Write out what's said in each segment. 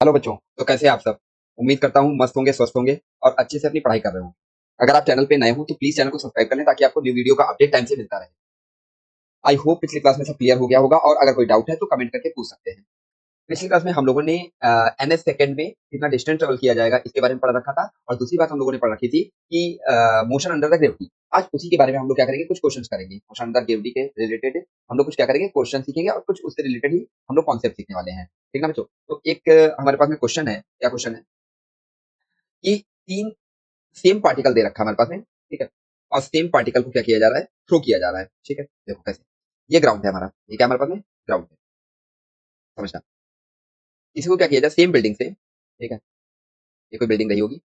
Hello बच्चों, तो कैसे हैं आप सब? उम्मीद करता हूँ मस्त होंगे, स्वस्थ होंगे और अच्छे से अपनी पढ़ाई कर रहे होंगे। अगर आप चैनल पे नए हो तो प्लीज़ चैनल को सब्सक्राइब कर लें ताकि आपको न्यू वीडियो का अपडेट टाइम से मिलता रहे। आई होप पिछली क्लास में सब क्लियर हो गया होगा और अगर कोई डाउट है तो कमेंट करके पूछ सकते हैं। पिछली क्लास में हम लोगों ने एनएस सेकंड में कितना डिस्टेंस ट्रेवल किया जाएगा इसके बारे में पढ़ रखा था और दूसरी बात हम लोगों ने पढ़ रखी थी कि मोशन अंडर द ग्रेविटी। आज उसी के बारे में हम लोग क्या करेंगे, कुछ क्वेश्चंस करेंगे मोशन अंडर ग्रेविटी के रिलेटेड। हम लोग कुछ क्या करेंगे, क्वेश्चन सीखेंगे और कुछ उससे रिलेटेड ही हम लोग कॉन्सेप्ट सीखने वाले हैं। ठीक ना बच्चों? तो एक हमारे पास में क्वेश्चन है। क्या क्वेश्चन है कि तीन सेम पार्टिकल दे रखा है हमारे पास में, ठीक है? और सेम पार्टिकल को क्या किया जा रहा है, थ्रो किया जा रहा है। ठीक है, देखो कैसे। ये ग्राउंड है हमारा, ये क्या हमारे पास में ग्राउंड है, समझना। इसको क्या किया जाए, सेम बिल्डिंग से, ठीक है, ये कोई बिल्डिंग रही होगी,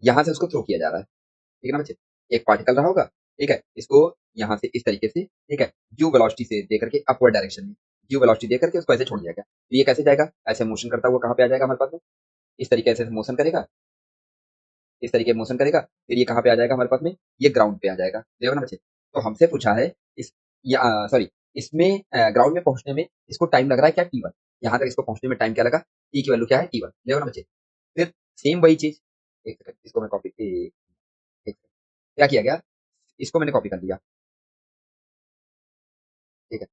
यहाँ से उसको थ्रो किया जा रहा है। ठीक है ना बच्चे? एक पार्टिकल रहा होगा, ठीक है, इसको यहाँ से इस तरीके से, ठीक है, यू वेलोसिटी से दे करके अपवर्ड डायरेक्शन में यू वेलोसिटी दे करके उसको ऐसे छोड़ दिया गया। तो ये कैसे जाएगा, ऐसे मोशन करता हुआ कहाँ पे आ जाएगा हमारे पास में, इस तरीके से मोशन करेगा, इस तरीके मोशन करेगा, फिर ये कहाँ पे आ जाएगा हमारे पास में, ये ग्राउंड पे आ जाएगा। देखो ना बच्चे, तो हमसे पूछा है इस सॉरी, इसमें ग्राउंड में पहुंचने में इसको टाइम लग रहा है क्या, टी वन। यहाँ तक इसको पहुंचने में टाइम क्या लगा, टी की वैल्यू क्या है, टी वन। देखो ना बच्चे, फिर सेम वही चीज, एक सेकंड इसको मैं कॉपी, क्या किया गया, इसको मैंने कॉपी कर दिया, ठीक है।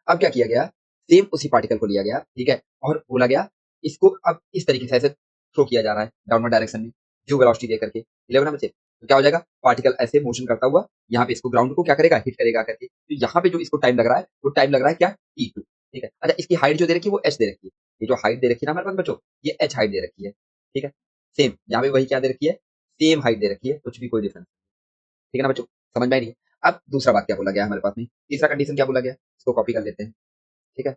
अब क्या किया गया, सेम उसी पार्टिकल को लिया गया, ठीक है, और बोला गया इसको अब इस तरीके से ऐसे थ्रो किया जा रहा है डाउनवर्ड डायरेक्शन में, जो वेलोसिटी दे करके 11 बचे। तो क्या हो जाएगा, पार्टिकल ऐसे मोशन करता हुआ यहाँ पे इसको ग्राउंड को क्या करेगा, हिट करेगा करके। तो यहाँ पे जो इसको टाइम लग रहा है वो टाइम लग रहा है क्या, टी टू। ठीक है, अच्छा इसकी हाइट जो दे रखी है वो एच दे रखी है। ये जो हाइट दे रखी है ना हमारे पास बच्चों, ये एच हाइट दे रखी है। ठीक है, सेम यहाँ पे वही क्या दे रखी है, सेम हाइट दे रखी है, कुछ भी कोई डिफरेंस। ठीक है ना बच्चों, समझ में आई नहीं है? अब दूसरा बात क्या बोला गया हमारे पास में, तीसरा कंडीशन क्या बोला गया, इसको कॉपी कर लेते हैं। ठीक है।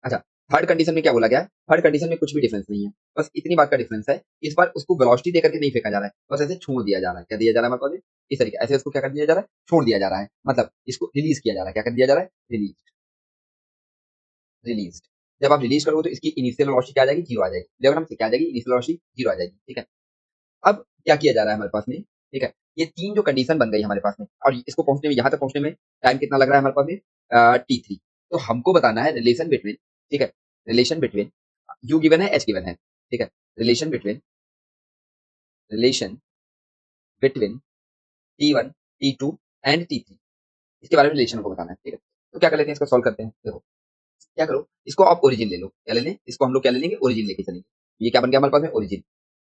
अच्छा, थर्ड कंडीशन में क्या बोला गया है? थर्ड कंडीशन में कुछ भी डिफरेंस नहीं है, बस इतनी बात का डिफरेंस है। इस बार उसको वेलोसिटी देकर के नहीं फेंका जा रहा है, बस ऐसे छोड़ दिया जा रहा है। क्या दिया जा रहा है मतलब, इस तरीके ऐसे उसको क्या कर दिया जा रहा है, छोड़ दिया जा रहा है, मतलब इसको रिलीज किया जा रहा है। क्या कर दिया जा रहा है, रिलीज, रिलीज। जब आप रिलीज करोगे तो इसकी इनिशियल वेलोसिटी क्या आ जाएगी, जीरो आ जाएगी। लेवल हम क्या आ जाएगी, इनिशियल वेलोसिटी जीरो आ जाएगी। ठीक है, अब क्या किया जा रहा है हमारे पास में, ठीक है, ये तीन जो कंडीशन बन गई हमारे पास में, और इसको पहुंचने में, यहाँ तक पहुंचने में टाइम कितना लग रहा है हमारे पास में, टी थ्री। तो हमको बताना है रिलेशन बिटवीन, ठीक है, रिलेशन बिटवीन यू गिवन है, एच गिवन है, ठीक है, relation between, relation between t one, t two and t three, इसके बारे में रिलेशन को बताना है। ठीक है, तो क्या कर लेते हैं, इसको सॉल्व करते हैं। देखो क्या करो, इसको आप ओरिजिन ले लो, क्या ले लें, इसको हम लोग क्या ले लेंगे, ओरिजिन लेके चलेंगे। ये क्या बन गया हमारे पास में, ओरिजिन,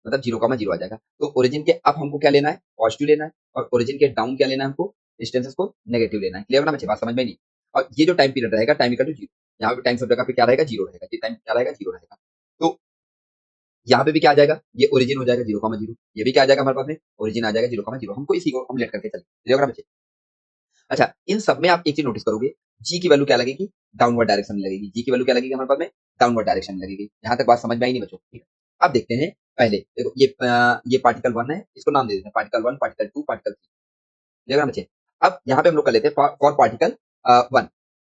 मतलब जीरो का जीरो आ जाएगा। तो ओरिजिन के अप हमको क्या लेना है, पॉजिटिव लेना है, और ओरिजिन के डाउन क्या लेना है हमको, डिस्टेंस को नेगेटिव लेना है। क्लियर ना बच्चे, बात समझ में नहीं? और ये जो टाइम पीरियड रहेगा, टाइम इक्वल टू जीरो, यहाँ पे टाइम सब जगह पे क्या रहेगा, जीरो रहेगा। ये टाइम क्या रहेगा, जीरो रहेगा। तो यहाँ पे भी क्या आ जाएगा, ये ओरिजिन हो जाएगा जीरो का जीरो, ये भी क्या आ जाएगा हमारे पास में, ओरिजिन आ जाएगा जीरो का जीरो। हमको इसी को हम लेट करके चलें। क्लियर ना बच्चे? अच्छा, इन सब में आप एक चीज नोटिस करोगे, जी की वैल्यू क्या लगेगी, डाउनवर्ड डायरेक्शन में लगेगी। जी की वैल्यू क्या लगेगी हमारे पास में, डाउनवर्ड डायरेक्शन में लगेगी। यहाँ तक बात समझ में आई नहीं बच्चों? ठीक है, अब देखते हैं। पहले देखो ये पार्टिकल वन है, इसको नाम दे देते हैं particle one, particle two, particle three. देखा बच्चे, अब यहाँ पे हम लोग कर लेते हैं फॉर पार्टिकल वन।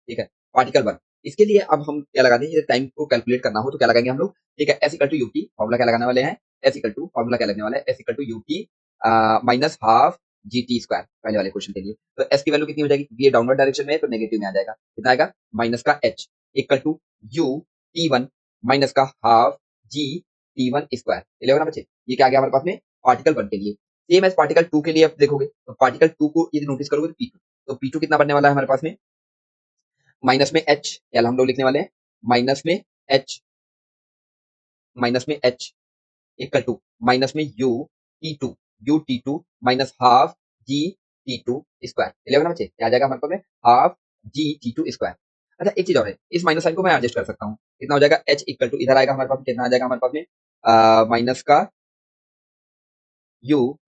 ठीक है, पार्टिकल वन, इसके लिए अब हम क्या लगा देंगे, टाइम को कैलकुलेट करना हो तो क्या लगाएंगे हम लोग। ठीक है, s equal to u t, formula क्या लगाने वाले हैं, एस इक्वल टू, फॉर्मुला क्या लगने वाला है, s equal to u t minus half g t square, पहले वाले क्वेश्चन के लिए। तो एस की वैल्यू कितनी हो जाएगी, क्योंकि ये डाउनवर्ड डायरेक्शन में है तो नेगेटिव में आ जाएगा। कितना आएगा, माइनस का h equal to u t one minus का half g t one square. ले ना बच्चे, ये क्या आ गया हमारे पास में, पार्टिकल वन के लिए। सेम एज पार्टिकल टू के लिए आप देखोगे तो पार्टिकल टू को यदि नोटिस करोगे तो पी टू, तो पी टू कितना बनने वाला है हमारे पास में, माइनस में एच, एल हम लोग लिखने वाले हैं, माइनस में एच, माइनस में एच इक्वल टू माइनस में u t two minus half g t two square. 11 बच्चे, क्या आ जाएगा हमारे पास में, half g t two square. अच्छा एक चीज और है, इस माइनस साइन को मैं एडजस्ट कर सकता हूँ। कितना हो जाएगा, एच इक्वल टू इधर आएगा हमारे पास में, कितना आ जाएगा हमारे पास में, माइनस का यू,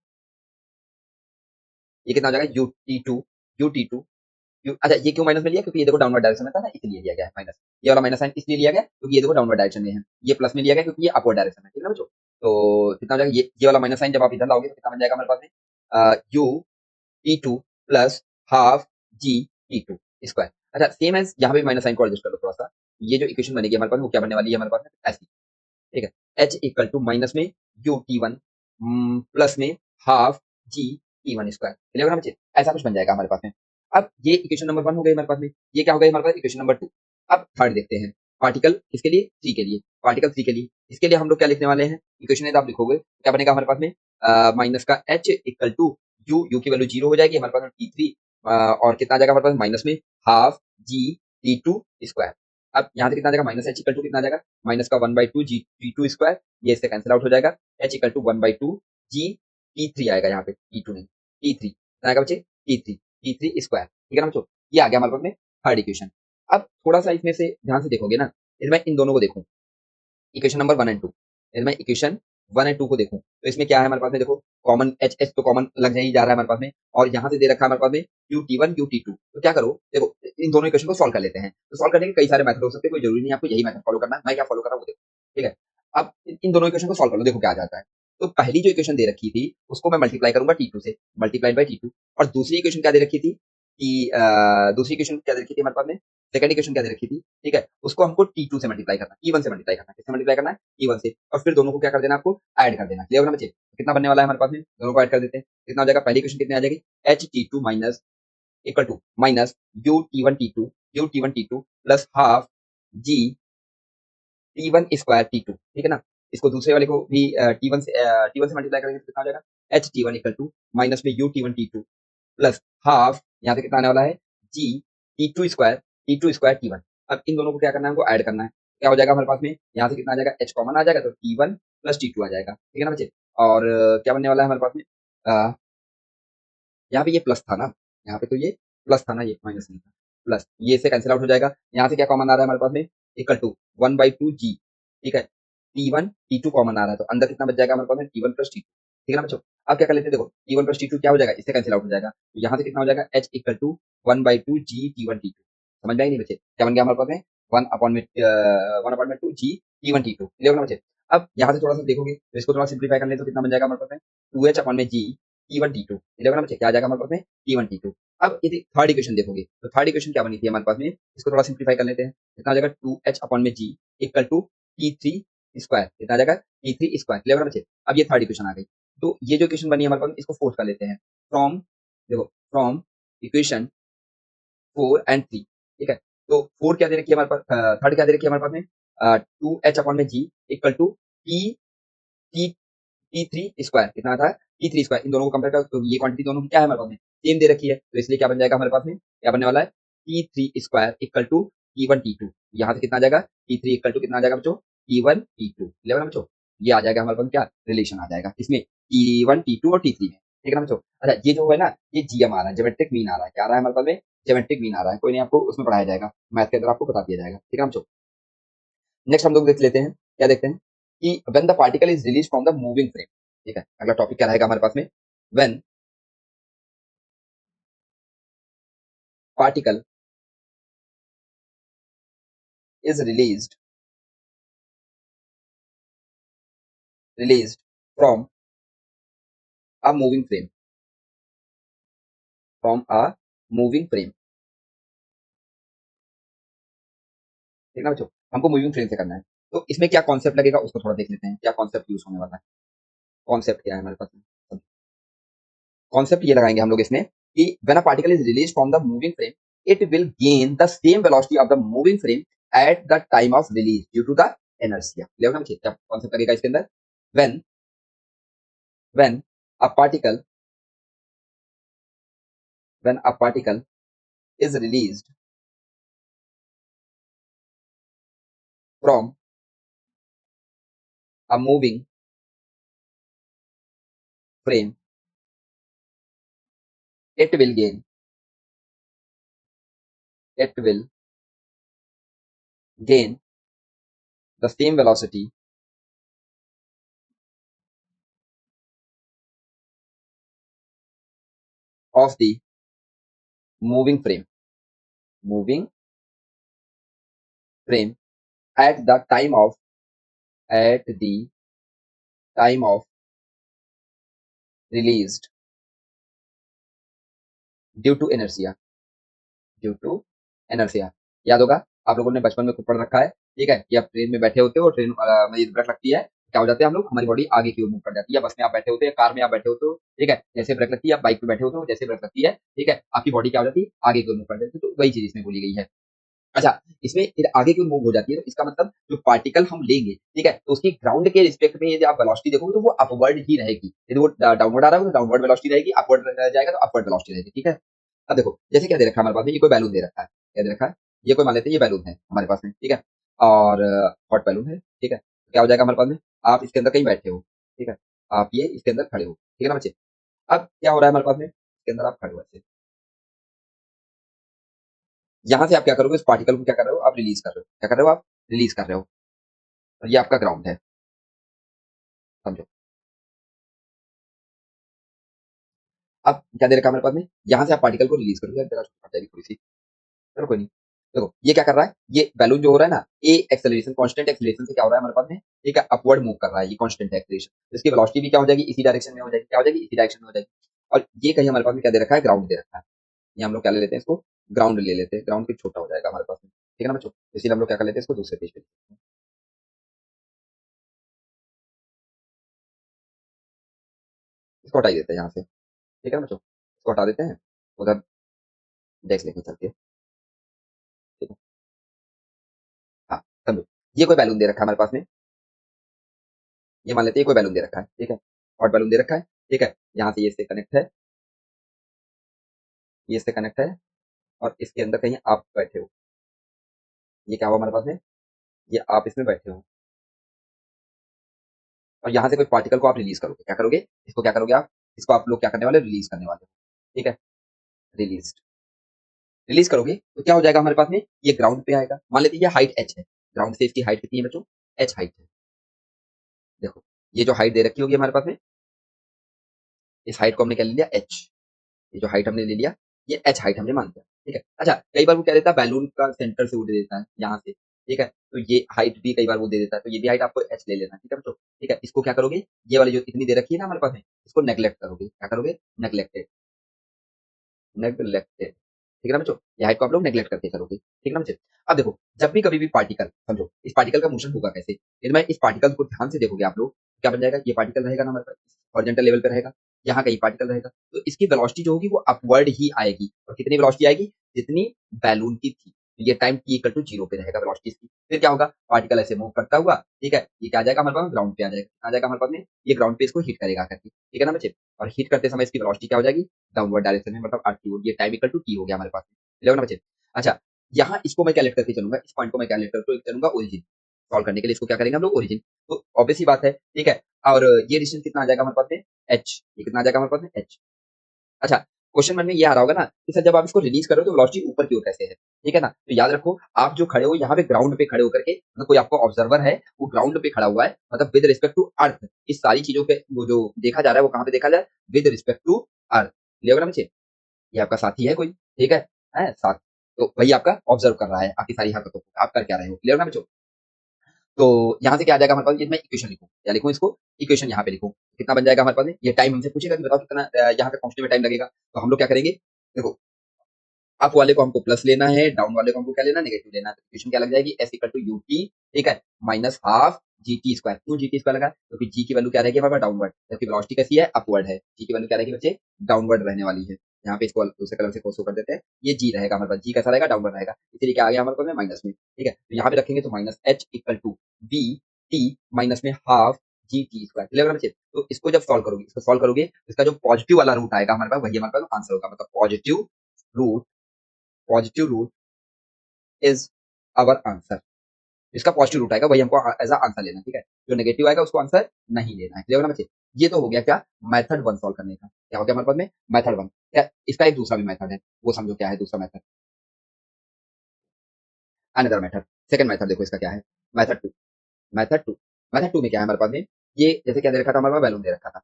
ये कितना हो जाएगा, यू टी टू यू। अच्छा ये क्यों माइनस में लिया, क्योंकि ये देखो डाउनवर्ड डायरेक्शन में था ना, इसलिए लिया गया है माइनस। ये वाला माइनस साइन इसलिए लिया गया क्योंकि ये देखो डाउनवर्ड डायरेक्शन में है। ये प्लस में लिया गया क्योंकि ये अपवर्ड डायरेक्शन में है। ठीक है ना बच्चों? तो कितना हो जाएगा, ये वाला माइनस साइन जब आप इधर लाओगे तो कितना बन जाएगा हमारे पास में, u t two plus half g t two square. अच्छा सेम एज यहाँ पे माइनस साइन को एडजस्ट कर लो थोड़ा सा। ये जो इक्वेशन बनेगी हमारे पास में, वो क्या बनने वाली है हमारे पास में, ऐसी। ठीक है, एच इक्वल टू माइनस में यू टी वन प्लस में half g t one square. Clear है ना बच्चे? ऐसा कुछ बन जाएगा हमारे पास में। अब ये इक्वेशन नंबर वन हो गई हमारे पास में, ये क्या हो गई हमारे पास, इक्वेशन नंबर टू। अब थर्ड देखते हैं, पार्टिकल किसके लिए, सी के लिए, पार्टिकल सी के लिए, इसके लिए हम लोग क्या लिखने वाले हैं, इक्वेशन यदि आप लिखोगे क्या बनेगा हमारे पास में, माइनस का एच इक्वल टू यू की वैल्यू जीरो हो जाएगी हमारे पास में टी थ्री, और कितना आ जाएगा हमारे पास माइनस में half g t two square. अब यहाँ से कितना आ जाएगा, माइनस एच इक्वल टू कितना आ जाएगा, माइनस का one by two g t two square, ये इससे कैंसिल आउट हो जाएगा, h equal to one by two g t three आएगा, यहाँ पे टी टू नहीं टी थ्री, कितना आएगा बच्चे, टी थ्री स्क्वायर, ठीक है ना बच्चों, ये आ गया हमारे पास में थर्ड इक्वेशन। अब थोड़ा सा इसमें से ध्यान से देखोगे ना, इसमें इन दोनों को देखूं, इक्वेशन नंबर 1 एंड 2, इसमें इक्वेशन 1 एंड 2 को देखूं तो इसमें क्या है हमारे पास में, देखो कॉमन एच एच तो कॉमन लग जा ही जा रहा है हमारे पास में, और यहाँ से दे रखा है हमारे पास में u t one u t two, तो क्या करो, देखो इन दोनों इक्वेशन को सॉल्व कर लेते हैं, तो सॉल्व करने के कई सारे मेथड हो सकते हैं, कोई जरूरी नहीं आपको यही मेथड फॉलो करना है, मैं क्या फॉलो कर रहा हूँ वो देखो, ठीक है। अब इन दोनों इक्वेशन को सॉल्व कर लो, देखो क्या आ जाता है। तो पहली जो इक्वेशन दे रखी थी उसको मैं मल्टीप्लाई करूंगा टी टू से, मल्टीप्लाइड बाई टी टू, और दूसरी इक्वेशन क्या दे रखी थी कि दूसरी इक्वेशन क्या दे रखी थी हमारे पास में, सेकंड इक्वेशन क्या दे रखी थी, ठीक है, उसको हमको टी टू से मल्टीप्लाई करना, टी वन से मल्टीप्लाई करना, किससे मल्टीप्लाई करना है, टी वन से, और फिर दोनों को क्या कर देना, आपको ऐड कर देना, क्लियर होना बच्चे, कितना बनने वाला है हमारे पास में, दोनों को ऐड कर देते हैं, कितना हो जाएगा, पहली इक्वेशन कितनी आ जाएगी, h t two minus equal to minus u t one t two plus half g t one square t two, ठीक है ना, इसको दूसरे वाले को भी टी वन से मल्टीप्लाई करेंगे तो कितना हो जाएगा, h t one equal to minus में u t one t two plus half, यहाँ पे कितना आने वाला है, g t two square t one. अब इन दोनों को क्या करना है, हमको ऐड करना है, क्या हो जाएगा हमारे पास में, यहाँ से कितना आ जाएगा, एच कॉमन आ जाएगा तो t one plus t two आ जाएगा, ठीक है ना बच्चे, और क्या बनने वाला है हमारे पास में, यहाँ पे ये प्लस था ना, यहाँ पे तो ये प्लस था ना, ये माइनस नहीं था, प्लस ये से कैंसिल आउट हो जाएगा, यहाँ से क्या कॉमन आ रहा है हमारे पास में, equal to one by two g, ठीक है, t one t two common आ रहा है, तो अंदर कितना बच जाएगा हमारे पास में, t one plus t two, ठीक है ना बच्चों। अब क्या कर लेते हैं, देखो t one plus t two क्या हो जाएगा, इससे कैंसिल आउट हो जाएगा, तो यहाँ से कितना हो जाएगा, h equal to one by two g t one t two, समझ में आई नहीं बच्चे, क्या बन गया हमारे पास में, वन अपॉन में two g t one t two, clear होना बच्चे। अब यहाँ से थोड़ा सा देखोगे तो इसको थोड़ा सिंप्लीफाई कर ले तो कितना बन जाएगा हमारे पास में, टू एच अपॉन में g t one t two, clear होना बच्चे, क्या आ जाएगा हमारे पास में, टी वन टी टू। अब यदि थर्ड इक्वेशन देखोगे तो थर्ड इक्वेशन क्या बनी थी हमारे पास में, इसको थोड़ा सिंप्लीफाई कर लेते हैं, कितना आ जाएगा, टू एच अपॉन में g equal to t three square, कितना आ जाएगा, टी थ्री स्क्वायर, क्लियर होना बच्चे। अब ये थर्ड इक्वेशन आ गई, तो ये जो इक्वेशन बनी है हमारे पास में, इसको फोर्थ कर लेते हैं, फ्रॉम, देखो from equation four and three, ठीक है, तो फोर क्या दे रखी है हमारे पास, थर्ड क्या दे रखी है हमारे पास में, टू एच अपॉन में g equal to t t t three square, कितना था, टी थ्री स्क्वायर, इन दोनों को कंपेयर कर, तो ये क्वांटिटी दोनों की क्या है हमारे पास में, सेम दे रखी है, तो इसलिए क्या बन जाएगा हमारे पास में, क्या बनने वाला है, t three square equal to t one t two, यहाँ से कितना आ जाएगा, टी थ्री इक्वल टू कितना आ जाएगा बच्चों, t one t two, clear है बच्चों, ये आ जाएगा हमारे पास क्या, रिलेशन आ जाएगा इसमें टी वन टी टू और टी थ्री में, ठीक है ना बच्चों। अच्छा ये जो है ना, ये जीएम आ रहा है, ज्योमेट्रिक मीन आ रहा है, क्या आ रहा है हमारे पास में, ज्योमेट्रिक मीन आ रहा है, कोई नहीं आपको उसमें पढ़ाया जाएगा, मैथ के अंदर आपको बता दिया जाएगा, ठीक है ना बच्चों। नेक्स्ट हम लोग देख लेते हैं, क्या देखते हैं कि when the particle is release from the moving frame, ठीक है, अगला टॉपिक क्या रहेगा हमारे पास में, when particle is released from a moving frame, from a moving frame, ठीक है ना बच्चों, हमको मूविंग फ्रेम से करना है, तो इसमें क्या कॉन्सेप्ट लगेगा उसको थोड़ा देख लेते हैं, क्या कॉन्सेप्ट यूज होने वाला है, कॉन्सेप्ट क्या है हमारे पास में, कॉन्सेप्ट ये लगाएंगे हम लोग इसमें कि when a particle is release from the moving frame, it will gain the same velocity of the moving frame at the time of release due to the inertia, clear ना बच्चे, क्या कॉन्सेप्ट लगेगा इसके अंदर, when when a particle when a particle is released from a moving frame, it will it will gain the same velocity of the moving frame moving frame at the time of released due to inertia due to inertia. याद होगा आप लोगों ने बचपन में खुद पढ़ रखा है, ठीक है, कि आप ट्रेन में बैठे होते हो, ट्रेन में ये ब्रेक लगती है, क्या हो जाते हैं हम लोग, हमारी बॉडी आगे की ओर मूव कर जाती है, बस में आप बैठे होते हैं, कार में आप बैठे होते हो, ठीक है, जैसे ब्रेक लगती है आप बाइक पे बैठे होते हो, जैसे ब्रेक लगती है, ठीक है, आपकी बॉडी क्या हो जाती है, आगे की ओर मूव कर जाती है, तो वही चीज इसमें बोली गई है। अच्छा, इसमें फिर आगे की ओर मूव हो जाती है, तो इसका मतलब जो पार्टिकल हम लेंगे, ठीक है? तो उसकी ग्राउंड के रिस्पेक्ट में यदि आप वेलोसिटी देखोगे तो वो अपवर्ड ही रहेगी। यदि वो डाउनवर्ड आ रहा है तो डाउनवर्ड वेलोसिटी रहेगी, अपवर्ड जाएगा तो अपवर्ड वेलोसिटी रहेगी, ठीक है? अब देखो, जैसे क्या दे रखा है हमारे पास में, ये कोई बैलून दे रखा है। क्या दे रखा है? ये कोई मान लेते हैं ये बैलून है हमारे पास में, ठीक है? और हॉट बैलून है, ठीक है? तो क्या हो जाएगा हमारे पास में? आप इसके अंदर कहीं बैठे हो, ठीक है? आप ये इसके अंदर खड़े हो, ठीक है ना बच्चे? अब क्या हो रहा है हमारे पास में? इसके अंदर आप खड़े हो ऐसे। यहाँ से आप क्या करोगे, इस पार्टिकल को क्या कर रहे हो? आप रिलीज़ कर रहे हो। क्या कर रहे हो आप? रिलीज़ कर रहे हो। और ये आपका ग्राउंड है, समझो। अब क्या दे रखा है हमारे पास में? यहाँ से आप पार्टिकल को रिलीज़ करोगे, जगह हट जाएगी थोड़ी-सी। चलो कोई नहीं। देखो, ये क्या कर रहा है? ये बैलून जो हो रहा है ना, ये एक्सेलरेशन, कांस्टेंट एक्सेलरेशन से क्या हो रहा है हमारे पास में? ठीक है, अपवर्ड मूव कर रहा है, ये कांस्टेंट एक्सेलरेशन। तो इसकी वेलोसिटी भी क्या हो जाएगी? इसी डायरेक्शन में हो जाएगी। क्या हो जाएगी? इसी डायरेक्शन में हो जाएगी। और ये कहीं हमारे पास में क्या दे रखा है? ग्राउंड दे रखा है। ये हम लोग क्या ले लेते हैं इसको? ग्राउंड ले लेते हैं। ग्राउंड फिर छोटा हो जाएगा हमारे पास में। ठीक है ना बच्चों? इसीलिए हम लोग क्या कर लेते हैं इसको दूसरे पेज पे। इसको हटा ही देते हैं यहाँ से। ठीक है ना बच्चों? इसको हटा देते हैं। उधर डेस्क लेके चलते हैं। ठीक है? हाँ, समझो। ये कोई बैलून दे रखा है हमारे पास में। ये मान लेते हैं ये कोई बैलून दे रखा है, ठीक है? हॉट बैलून दे रखा है, ठीक है? यहाँ से ये इससे कनेक्ट है, ये इससे कनेक्ट है और इसके अंदर कहीं आप बैठे हो। ये क्या हुआ हमारे पास में? ये आप इसमें बैठे हो और यहाँ से कोई पार्टिकल को आप रिलीज़ करोगे। क्या करोगे? इसको क्या करोगे आप? इसको आप लोग क्या करने वाले हो? रिलीज़ करने वाले हो। ठीक है? रिलीज़ रिलीज़ करोगे तो क्या हो जाएगा हमारे पास में? ये ग्राउंड पे आएगा। मान लेते हैं ये हाइट h है। ग्राउंड से इसकी हाइट कितनी है बच्चों? h हाइट है। देखो, ये जो हाइट दे रखी होगी हमारे पास में, इस हाइट को हमने क्या ले लिया? h। ये जो हाइट हमने ले लिया, ये एच हाइट हमने मान लिया, ठीक है। अच्छा, कई बार वो क्या देता है, बैलून का सेंटर से वो दे देता है यहाँ से, ठीक है। तो ये हाइट भी कई बार वो दे देता है, तो ये भी हाइट आपको एच ले लेना है, ठीक है बच्चों। ठीक है, इसको क्या करोगे? ये वाली जो इतनी दे रखी है ना हमारे पास में, इसको नेग्लेक्ट करोगे। क्या करोगे? नेग्लेक्टेड। नेग्लेक्टेड, ठीक है ना बच्चों? ये हाइट को आप लोग नेग्लेक्ट करके करोगे, ठीक है ना बच्चे? अब देखो, जब भी कभी भी पार्टिकल, समझो इस पार्टिकल का मोशन होगा कैसे? यदि मैं इस पार्टिकल को ध्यान से देखोगे आप लोग, क्या बन जाएगा? ये पार्टिकल रहेगा ना हमारे पास, हॉरिजॉन्टल लेवल पे रहेगा, यहाँ कहीं पार्टिकल रहेगा, तो इसकी वेलोसिटी जो होगी वो अपवर्ड ही आएगी। और कितनी वेलोसिटी आएगी? जितनी बैलून की थी। तो ये टाइम t इक्वल टू 0 पे रहेगा वेलोसिटी इसकी। फिर क्या होगा? पार्टिकल ऐसे मूव करता हुआ, ठीक है? ये क्या आ जाएगा हमारे पास? ग्राउंड पे आ जाएगा। आ जाएगा हमारे पास में, ये ग्राउंड पे इसको हिट करेगा आकर के, ठीक है ना बच्चे? और हिट करते समय इसकी वेलोसिटी क्या हो जाएगी? डाउनवर्ड डायरेक्शन में, मतलब आती होगी। ये टाइम इक्वल टू टी हो गया हमारे पास। क्लियर हो ना बच्चे? अच्छा, यहाँ इसको मैं क्या लेट करके चलूंगा, इस पॉइंट को मैं क्या लेट करके चलूंगा? ओरिजिन। सॉल्व करने के लिए इसको क्या करेंगे हम लोग? ओरिजिन। तो ऑब्वियस सी बात है, ठीक है। और ये डिस्टेंस कितना आ जाएगा हमारे पास में? एच। ये कितना आ जाएगा हमारे पास में? एच। अच्छा, क्वेश्चन मन में ये आ रहा होगा ना कि सर जब आप इसको रिलीज करो तो वेलोसिटी ऊपर की ओर कैसे है? ठीक है ना? तो याद रखो, आप जो खड़े हो यहाँ पे ग्राउंड पे खड़े होकर के, मतलब कोई आपको ऑब्जर्वर है, वो ग्राउंड पे खड़ा हुआ है, मतलब विद रिस्पेक्ट टू अर्थ। इस सारी चीजों पे वो जो देखा जा रहा है वो कहाँ पे देखा जाए? With respect to earth. Clear होगा ना बच्चे? ये आपका साथी है कोई, ठीक है साथ। तो वही आपका ऑब्जर्व कर रहा है आपकी सारी हरकतों को, आप कर क्या रहे हो। क्लियर ना बच्चों? तो यहाँ से क्या आ जाएगा हमारे पास? ये मैं इक्वेशन लिखूं, क्या लिखूं इसको? इक्वेशन यहाँ पे लिखूं। कितना बन जाएगा हमारे पास में? ये टाइम हमसे पूछेगा कि बताओ कितना यहाँ पे पहुंचने में टाइम लगेगा। तो हम लोग क्या करेंगे? देखो, अप वाले को हमको प्लस लेना है, डाउन वाले को हमको क्या लेना है? नेगेटिव लेना है। तो इक्वेशन क्या लग जाएगी? S equal to u t, ठीक है, minus half g t square. क्यों जी टी स्क्वायर लगा? क्योंकि जी की वैल्यू क्या रहेगी हमारे पास? डाउनवर्ड। जबकि वेलोसिटी कैसी है? अपवर्ड है। जी की वैल्यू क्या रहेगी बच्चे? डाउनवर्ड रहने वाली है। यहाँ पे इसको दूसरे कलर से शो कर देते हैं। ये जी रहेगा हमारे पास। जी कैसा रहेगा? डाउनवर्ड रहेगा। इसीलिए क्या आ गया हमारे पास में? माइनस में, ठीक है। तो यहाँ पे रखेंगे तो minus H equal to b t minus में half g t square. Clear है बच्चे? तो इसको जब सॉल्व करोगे, इसको सॉल्व करोगे, इसका जो पॉजिटिव वाला रूट आएगा हमारे पास, वही हमारे पास आंसर होगा। मतलब root positive root is our answer. इसका पॉजिटिव रूट आएगा, वही हमको एज अ आंसर लेना है, ठीक है। जो नेगेटिव आएगा उसको आंसर नहीं लेना है। क्लियर ना बच्चे? ये तो हो गया क्या? मेथड वन सॉल्व करने का। क्या हो गया हमारे पास में? Method one. क्या इसका एक दूसरा भी मेथड है, वो समझो क्या है दूसरा method. Another method, second method देखो इसका क्या है। Method two. Method two. Method two में क्या है हमारे पास में? ये जैसे क्या दे रखा था हमारे पास? बैलून दे रखा था।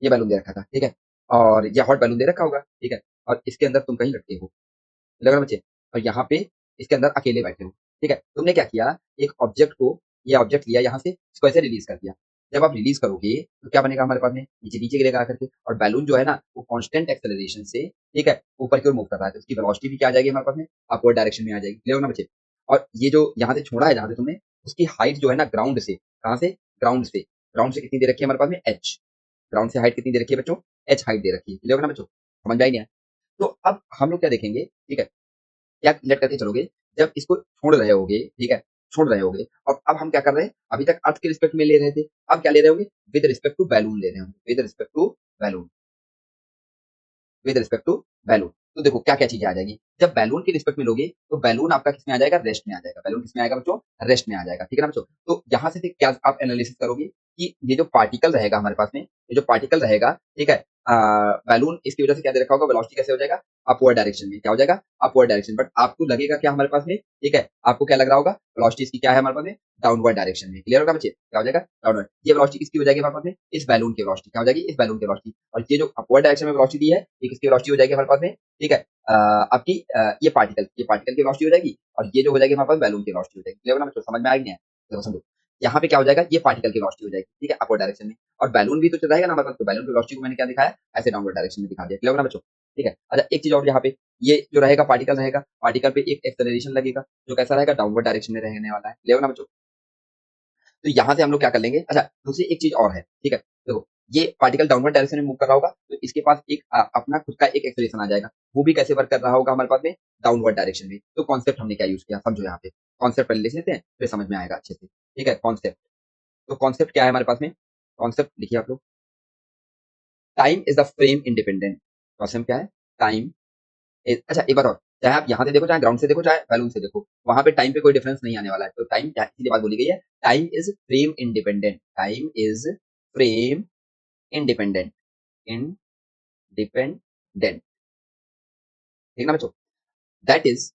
ये बैलून दे रखा था, ठीक है। और ये हॉट बैलून दे रखा होगा, ठीक है। और इसके अंदर तुम कहीं लटके हो, लग रहा है बच्चे? और यहाँ पे इसके अंदर अकेले बैठे हो, ठीक है। तुमने क्या किया? एक ऑब्जेक्ट को, ये ऑब्जेक्ट लिया यहाँ से, इसको ऐसे रिलीज कर दिया। जब आप रिलीज करोगे तो क्या बनेगा हमारे पास में? नीचे नीचे गिरेगा आकर के। और बैलून जो है ना, वो कांस्टेंट एक्सेलरेशन से, ठीक है, ऊपर की ओर मूव कर रहा है, तो उसकी वेलोसिटी भी क्या आ जाएगी हमारे पास में? अपवर्ड डायरेक्शन में आ जाएगी। क्लियर हो ना बच्चे? और ये जो यहाँ से छोड़ा है, जहाँ से तुमने, उसकी हाइट जो है ना, ग्राउंड से, कहाँ से? ग्राउंड से। ग्राउंड से कितनी दे रखी है हमारे पास में? एच। ग्राउंड से हाइट कितनी दे रखी है बच्चों? एच हाइट दे रखी है। क्लियर हो ना बच्चों? समझ में आई नहीं है? तो अब हम लोग क्या देखेंगे, ठीक है, क्या लेट करके चलोगे, जब इसको छोड़ रहे होगे, ठीक है, छोड़ रहे होगे, और अब हम क्या कर रहे हैं, अभी तक अर्थ के रिस्पेक्ट में ले रहे थे, अब क्या ले रहे होगे, विद रिस्पेक्ट टू बैलून ले रहे होंगे, with respect to balloon, with respect to balloon. तो देखो क्या क्या चीजें आ जाएगी, जब बैलून की रिस्पेक्ट में लोगे तो बैलून आपका किस में आ जाएगा, रेस्ट में आ जाएगा, बैलून किस में आएगा बच्चों, रेस्ट में आ जाएगा, ठीक है ना बच्चों। तो यहाँ से फिर क्या आप एनालिसिस करोगे कि ये जो पार्टिकल रहेगा हमारे पास में, ये जो पार्टिकल रहेगा, ठीक है, बैलून इसकी वजह से क्या दे रखा होगा, वेलोसिटी कैसे हो जाएगा, अपवर्ड डायरेक्शन में, क्या हो जाएगा, अपवर्ड डायरेक्शन, बट आपको लगेगा क्या हमारे पास में, ठीक है, आपको क्या लग रहा होगा, वेलोसिटी इसकी क्या है हमारे पास में, डाउनवर्ड डायरेक्शन में, क्लियर होगा बच्चे, क्या हो जाएगा, डाउनवर्ड। ये वेलोसिटी किसकी हो जाएगी हमारे पास में, इस बैलून की वेलोसिटी, क्या हो जाएगी, इस बैलून की वेलोसिटी, और ये जो अपवर्ड डायरेक्शन में वेलोसिटी है, ये किसकी वेलोसिटी हो जाएगी हमारे पास में, ठीक है, आपकी ये पार्टिकल की वेलोसिटी हो जाएगी, और ये जो हो जाएगी हमारे पास बैलून की वेलोसिटी हो जाएगी, क्लियर होगा ना बच्चों, समझ में आ गया, देखो समझो, यहाँ पे क्या हो जाएगा, ये पार्टिकल की वेलोसिटी हो जाएगी, ठीक है, अपवर्ड डायरेक्शन में, और बैलून भी तो चल रहेगा ना हमारे पास, तो बैलून की वेलोसिटी को मैंने क्या दिखाया, ऐसे डाउनवर्ड डायरेक्शन में दिखा दिया, क्लियर होगा ना बच्चों, ठीक है। अच्छा एक चीज और, यहाँ पे ये जो रहेगा पार्टिकल रहेगा, पार्टिकल पे एक एक्सेलरेशन लगेगा, जो कैसा रहेगा, डाउनवर्ड डायरेक्शन में रहने वाला है, क्लियर होगा ना बच्चों। तो यहाँ से हम लोग क्या कर लेंगे, अच्छा दूसरी एक चीज और है, ठीक है, देखो ये पार्टिकल डाउनवर्ड डायरेक्शन में मूव कर रहा होगा, तो इसके पास एक अपना खुद का एक एक्सेलरेशन आ जाएगा, वो भी कैसे वर्क कर रहा होगा हमारे पास में, डाउनवर्ड डायरेक्शन में। तो कॉन्सेप्ट हमने क्या यूज किया, समझो यहाँ पे, कॉन्सेप्ट पहले लिख लेते हैं, फिर समझ में आएगा अच्छे से, ठीक है, कॉन्सेप्ट। तो कॉन्सेप्ट क्या है हमारे पास में, कॉन्सेप्ट लिखिए आप लोग, time is the frame independent, concept क्या है, टाइम इज, अच्छा एक बार और, चाहे आप यहाँ से देखो, चाहे ग्राउंड से देखो, चाहे बैलून से देखो, वहां पे टाइम पे कोई डिफरेंस नहीं आने वाला है, तो टाइम इसीलिए बात बोली गई है, time is frame independent, time is frame independent, independent, ठीक ना बच्चों, that is,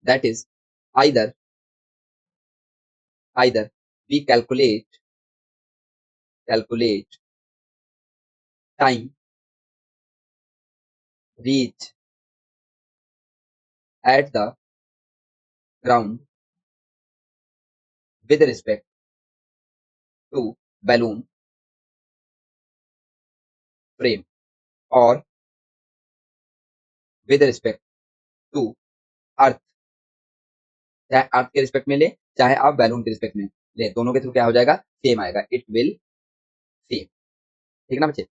that is either, either we calculate, calculate time reach at the ground with respect to balloon frame or with respect to earth, चाहे earth के respect में ले, चाहे आप balloon के रिस्पेक्ट में ले, दोनों के थ्रू क्या हो जाएगा, सेम आएगा, इट विल सेम, ठीक है ना बच्चे।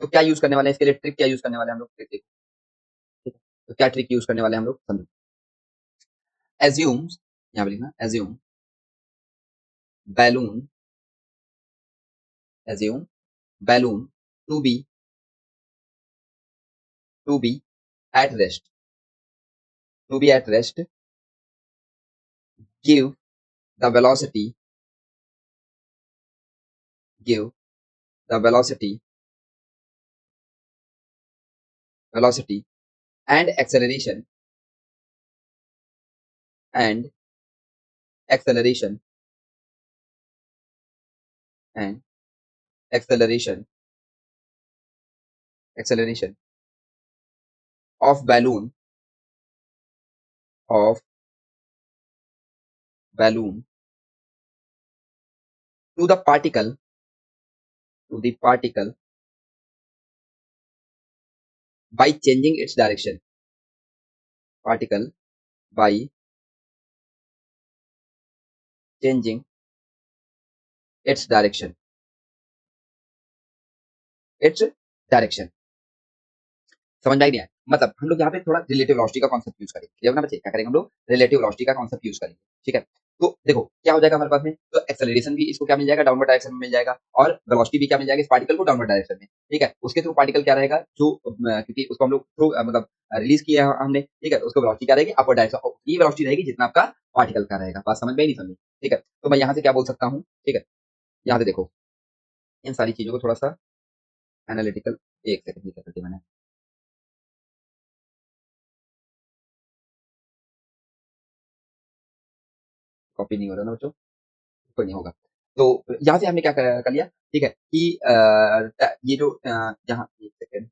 तो क्या यूज करने वाले हैं इसके लिए, ट्रिक क्या यूज करने वाले हैं हम लोग, ट्रिक देखो, ठीक है, तो क्या ट्रिक यूज करने वाले हैं हम लोग, समझो, एज्यूम, यहाँ पे लिखना assume balloon, assume balloon to be, to be at rest, to be at rest, give the velocity, give the velocity, velocity and acceleration, and acceleration, and acceleration, acceleration of balloon, of balloon to the particle, to the particle by changing its direction, particle by changing its direction, its direction, समझ में आई नहीं है, मतलब हम लोग यहाँ पे थोड़ा रिलेटिव वेलोसिटी का कॉन्सेप्ट यूज करेंगे, क्लियर ना बच्चे, क्या करेंगे हम लोग, रिलेटिव वेलोसिटी का कॉन्सेप्ट यूज करेंगे, ठीक है। तो देखो क्या हो जाएगा हमारे पास में, तो एक्सेलरेशन भी इसको क्या मिल जाएगा, डाउनवर्ड डायरेक्शन में मिल जाएगा, और वेलोसिटी भी क्या मिल जाएगा इस पार्टिकल को, डाउनवर्ड डायरेक्शन में, ठीक है। उसके थ्रू पार्टिकल क्या रहेगा, जो क्योंकि उसको हम लोग थ्रू मतलब रिलीज किया है हमने, ठीक है, उसको वेलोसिटी क्या रहेगी, अपवर्ड डायरेक्शन, ये वेलोसिटी रहेगी जितना आपका पार्टिकल का रहेगा, बात समझ में नहीं समझी, ठीक है। तो मैं यहाँ से क्या बोल सकता हूँ, ठीक है, यहाँ से देखो इन सारी चीजों को थोड़ा सा एनालिटिकल, एक सेकंड कर दिया मैंने, कॉपी नहीं हो रहा ना बच्चों, कोई नहीं होगा। तो यहाँ से हमने क्या कर लिया, ठीक है, कि ये जो यहाँ एक सेकेंड,